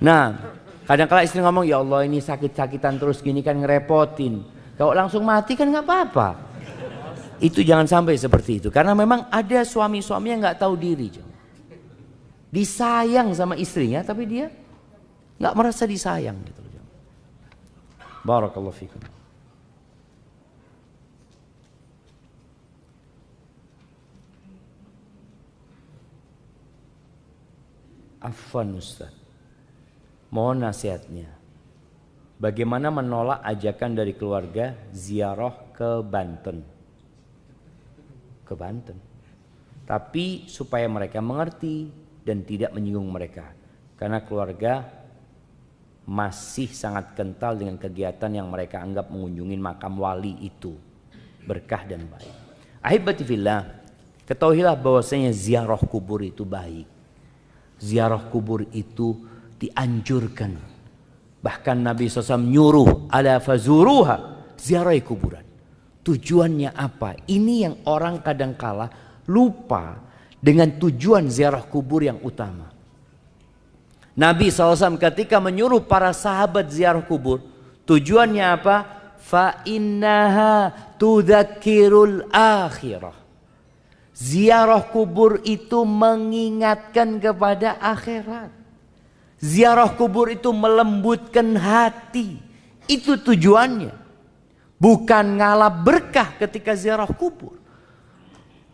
Nah kadang-kala istri ngomong, ya Allah ini sakit-sakitan terus gini kan ngerepotin. Kalau langsung mati kan nggak apa-apa. Itu jangan sampai seperti itu. Karena memang ada suami-suami yang nggak tahu diri. Disayang sama istrinya tapi dia nggak merasa disayang gitu. Barakallahu fikum. Afwan Ustaz, mohon nasihatnya. Bagaimana menolak ajakan dari keluarga ziarah ke Banten? Ke Banten. Tapi supaya mereka mengerti dan tidak menyinggung mereka. Karena keluarga masih sangat kental dengan kegiatan yang mereka anggap mengunjungi makam wali itu berkah dan baik. Ahibati fillah, ketahuilah bahwasanya ziarah kubur itu baik. Ziarah kubur itu dianjurkan. Bahkan Nabi SAW nyuruh ala fazuruha, ziarah kuburan. Tujuannya apa? Ini yang orang kadangkala lupa dengan tujuan ziarah kubur yang utama. Nabi SAW ketika menyuruh para sahabat ziarah kubur, tujuannya apa? Fa innaha tudzakirul akhirah. Ziarah kubur itu mengingatkan kepada akhirat. Ziarah kubur itu melembutkan hati. Itu tujuannya. Bukan ngalap berkah ketika ziarah kubur.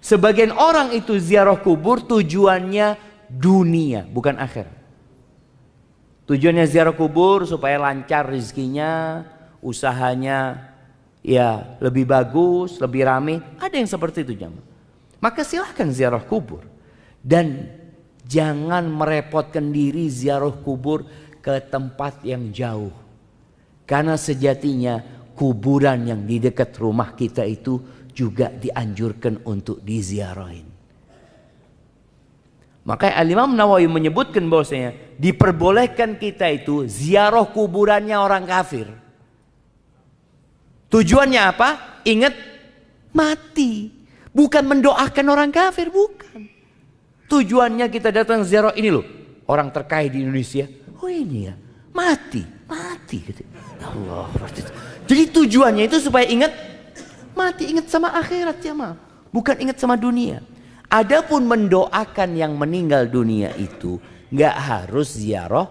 Sebagian orang itu ziarah kubur tujuannya dunia, bukan akhirat. Tujuannya ziarah kubur supaya lancar rezekinya, usahanya ya lebih bagus, lebih ramai. Ada yang seperti itu jamaah. Maka silahkan ziarah kubur. Dan jangan merepotkan diri ziarah kubur ke tempat yang jauh. Karena sejatinya kuburan yang di dekat rumah kita itu juga dianjurkan untuk diziarahin. Maka Al-Imam Nawawi menyebutkan bahwasanya diperbolehkan kita itu ziarah kuburannya orang kafir. Tujuannya apa? Ingat, mati. Bukan mendoakan orang kafir, bukan. Tujuannya kita datang ziarah ini loh. Orang terkaya di Indonesia. Oh ini ya, mati. Gitu. Allah. Jadi tujuannya itu supaya ingat mati, ingat sama akhirat ya ma. Bukan ingat sama dunia. Adapun mendoakan yang meninggal dunia itu nggak harus ziarah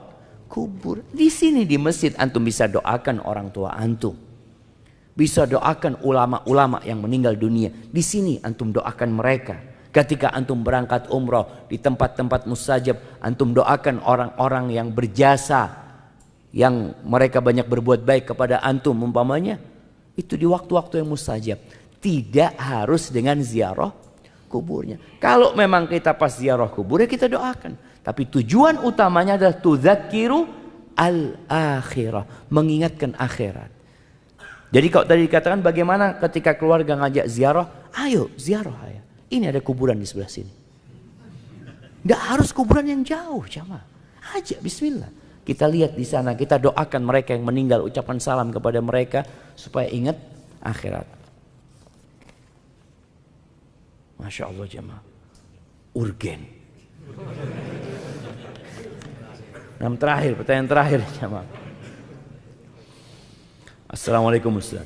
kubur. Di sini di masjid antum bisa doakan orang tua antum. Bisa doakan ulama-ulama yang meninggal dunia. Di sini antum doakan mereka. Ketika antum berangkat umroh di tempat-tempat mustajab, antum doakan orang-orang yang berjasa, yang mereka banyak berbuat baik kepada antum umpamanya. Itu di waktu-waktu yang mustajab. Tidak harus dengan ziarah kuburnya. Kalau memang kita pas ziarah kubur ya kita doakan. Tapi tujuan utamanya adalah tudzakiru al-akhirah, mengingatkan akhirat. Jadi kalau tadi dikatakan bagaimana ketika keluarga ngajak ziarah, ayo ziarah ya. Ini ada kuburan di sebelah sini. Gak harus kuburan yang jauh, jamaah. Ajak bismillah. Kita lihat di sana, kita doakan mereka yang meninggal, ucapan salam kepada mereka supaya ingat akhirat. Masya Allah jemaah, urgen. Pertanyaan terakhir jemaah. Assalamualaikum Ustaz.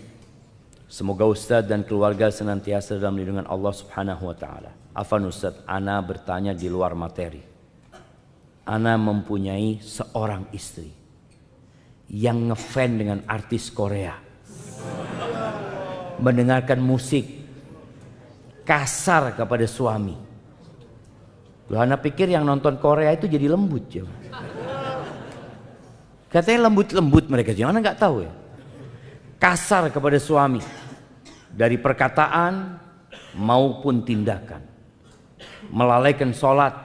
Semoga Ustaz dan keluarga senantiasa dalam lindungan Allah Subhanahu wa taala. Afan Ustaz, ana bertanya di luar materi. Ana mempunyai seorang istri yang ngefans dengan artis Korea. Mendengarkan musik, kasar kepada suami. Loh, ana pikir yang nonton Korea itu jadi lembut ya. Katanya lembut-lembut mereka, jangan nggak tahu ya. Kasar kepada suami dari perkataan maupun tindakan. Melalaikan sholat,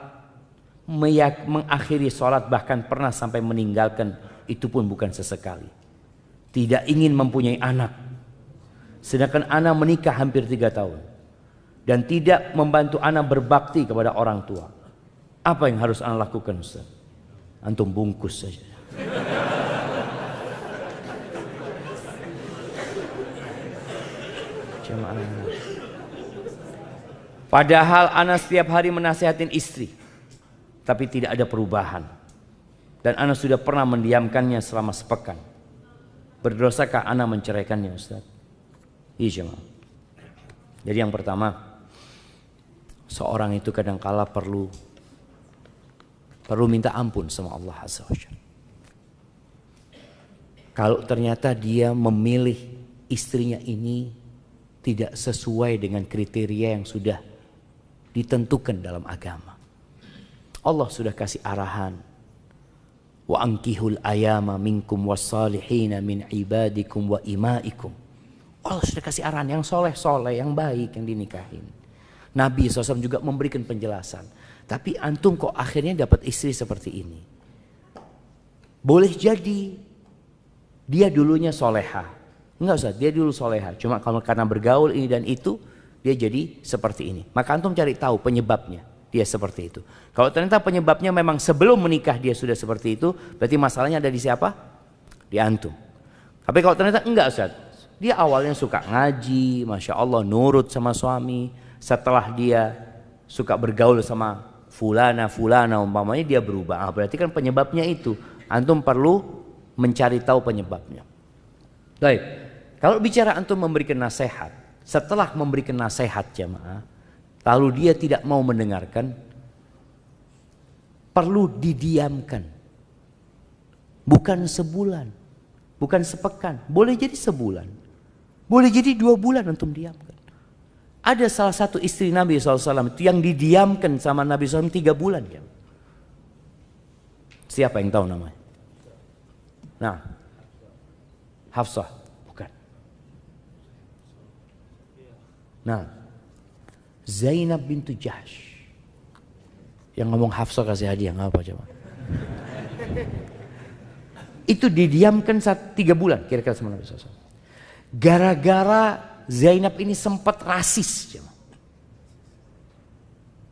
mengakhiri sholat, bahkan pernah sampai meninggalkan, itu pun bukan sesekali. Tidak ingin mempunyai anak. Sedangkan anak menikah hampir 3 tahun. Dan tidak membantu anak berbakti kepada orang tua. Apa yang harus anak lakukan Ustaz? Antum bungkus saja. Padahal anak setiap hari menasihatin istri, tapi tidak ada perubahan. Dan anak sudah pernah mendiamkannya selama sepekan. Berdosakah anak menceraikannya Ustaz? Iya jemaah. Jadi yang pertama, seorang itu kadangkala perlu minta ampun sama Allah Azza wa Jalla. Kalau ternyata dia memilih istrinya ini tidak sesuai dengan kriteria yang sudah ditentukan dalam agama. Allah sudah kasih arahan. Wa ankihul ayama minkum wassalihina min ibadikum wa imaikum. Allah sudah kasih arahan yang soleh-soleh, yang baik, yang dinikahin. Nabi SAW juga memberikan penjelasan. Tapi antum kok akhirnya dapat istri seperti ini. Boleh jadi dia dulunya soleha. Enggak usah, dia dulu soleha. Cuma kalau karena bergaul ini dan itu, dia jadi seperti ini. Maka antum cari tahu penyebabnya. Dia seperti itu. Kalau ternyata penyebabnya memang sebelum menikah dia sudah seperti itu, berarti masalahnya ada di siapa? Di antum. Tapi kalau ternyata enggak Ustaz, dia awalnya suka ngaji, Masya Allah nurut sama suami. Setelah dia suka bergaul sama fulana umpamanya dia berubah. Berarti kan penyebabnya itu. Antum perlu mencari tahu penyebabnya. Baik, kalau bicara antum memberikan nasihat, setelah memberikan nasihat jamaah, lalu dia tidak mau mendengarkan, perlu didiamkan. Bukan sebulan, bukan sepekan, boleh jadi sebulan, boleh jadi 2 bulan antum diamkan. Ada salah satu istri Nabi SAW itu yang didiamkan sama Nabi SAW 3 bulan. Ya. Siapa yang tahu namanya? Nah, Hafsah, bukan. Nah, Zainab bintu Jahsh. Yang ngomong Hafsah kasih hadiah nggak apa coba? Itu didiamkan 3 bulan kira-kira sama Nabi SAW. Gara-gara Zainab ini sempat rasis.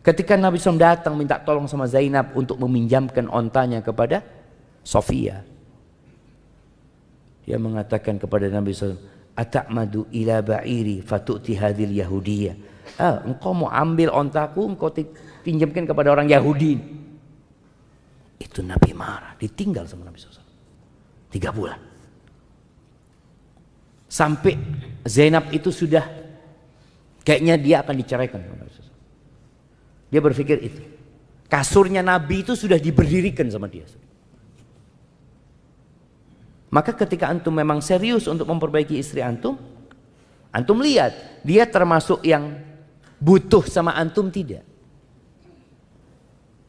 Ketika Nabi SAW datang minta tolong sama Zainab untuk meminjamkan ontanya kepada Sofia. Dia mengatakan kepada Nabi SAW, "Ata'madu ila ba'iri fatu'ti hadhil Yahudiyah." Engkau mau ambil ontaku, engkau pinjamkan kepada orang Yahudi. Itu Nabi marah, ditinggal sama Nabi SAW 3 bulan. Sampai Zainab itu sudah kayaknya dia akan diceraikan. Dia berpikir itu. Kasurnya Nabi itu sudah diberdirikan sama dia. Maka ketika antum memang serius untuk memperbaiki istri antum, antum lihat dia termasuk yang butuh sama antum tidak.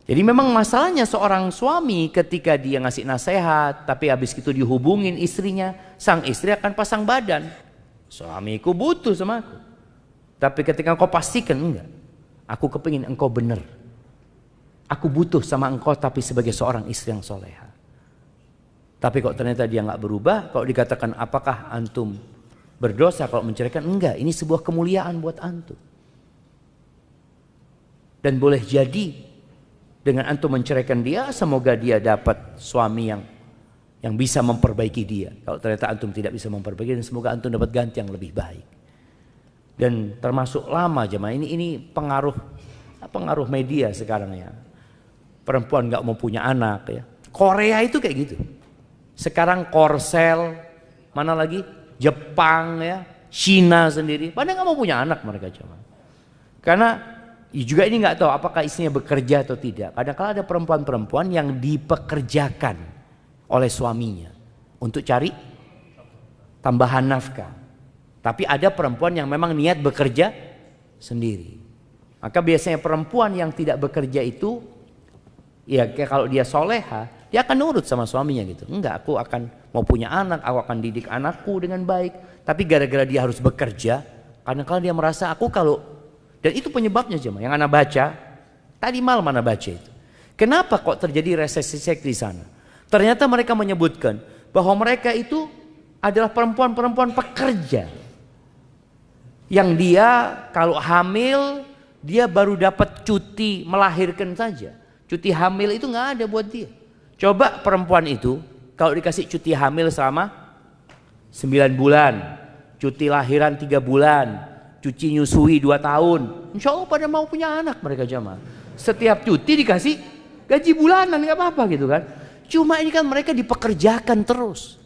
Jadi memang masalahnya seorang suami ketika dia ngasih nasihat, tapi habis itu dihubungin istrinya, sang istri akan pasang badan. Suamiku butuh sama aku. Tapi ketika engkau pastikan enggak, aku kepingin engkau benar. Aku butuh sama engkau tapi sebagai seorang istri yang soleha. Tapi kok ternyata dia nggak berubah, kalau dikatakan apakah antum berdosa kalau menceraikan? Enggak, ini sebuah kemuliaan buat antum. Dan boleh jadi dengan antum menceraikan dia, semoga dia dapat suami yang bisa memperbaiki dia. Kalau ternyata antum tidak bisa memperbaiki, dan semoga antum dapat ganti yang lebih baik. Dan termasuk lama jemaah ini pengaruh media sekarang ya. Perempuan nggak mau punya anak ya. Korea itu kayak gitu. Sekarang Korsel, mana lagi? Jepang ya, Cina sendiri. Padahal nggak mau punya anak mereka cuma. Karena juga ini nggak tahu apakah istrinya bekerja atau tidak. Kadang-kadang ada perempuan-perempuan yang dipekerjakan oleh suaminya untuk cari tambahan nafkah. Tapi ada perempuan yang memang niat bekerja sendiri. Maka biasanya perempuan yang tidak bekerja itu, ya kalau dia soleha, dia akan nurut sama suaminya gitu. Enggak, aku akan mau punya anak, aku akan didik anakku dengan baik. Tapi gara-gara dia harus bekerja, kadang-kadang dia merasa aku kalau, dan itu penyebabnya jemaah. Yang anak baca, tadi malam anak baca itu. Kenapa kok terjadi resesi seks di sana? Ternyata mereka menyebutkan bahwa mereka itu adalah perempuan-perempuan pekerja. Yang dia kalau hamil, dia baru dapat cuti melahirkan saja. Cuti hamil itu nggak ada buat dia. Coba perempuan itu kalau dikasih cuti hamil selama 9 bulan, cuti lahiran 3 bulan, cuci nyusui 2 tahun, insya Allah pada mau punya anak mereka jamaah. Setiap cuti dikasih gaji bulanan nggak apa-apa gitu kan. Cuma ini kan mereka dipekerjakan terus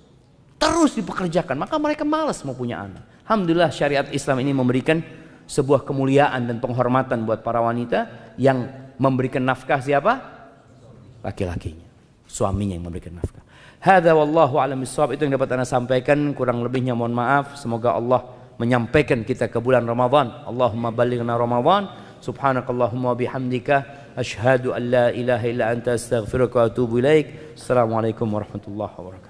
dipekerjakan, maka mereka malas mau punya anak. Alhamdulillah syariat Islam ini memberikan sebuah kemuliaan dan penghormatan buat para wanita yang memberikan nafkah siapa? Laki-lakinya, suaminya yang memberikan nafkah. Hadza wallahu a'lam bissawab. Itu yang dapat Anda sampaikan, kurang lebihnya mohon maaf. Semoga Allah menyampaikan kita ke bulan Ramadan. Allahumma ballighna Ramadan. Subhanakallahumma bihamdika asyhadu an la ilaha illa anta astaghfiruka wa atubu ilaik. Assalamualaikum warahmatullahi wabarakatuh.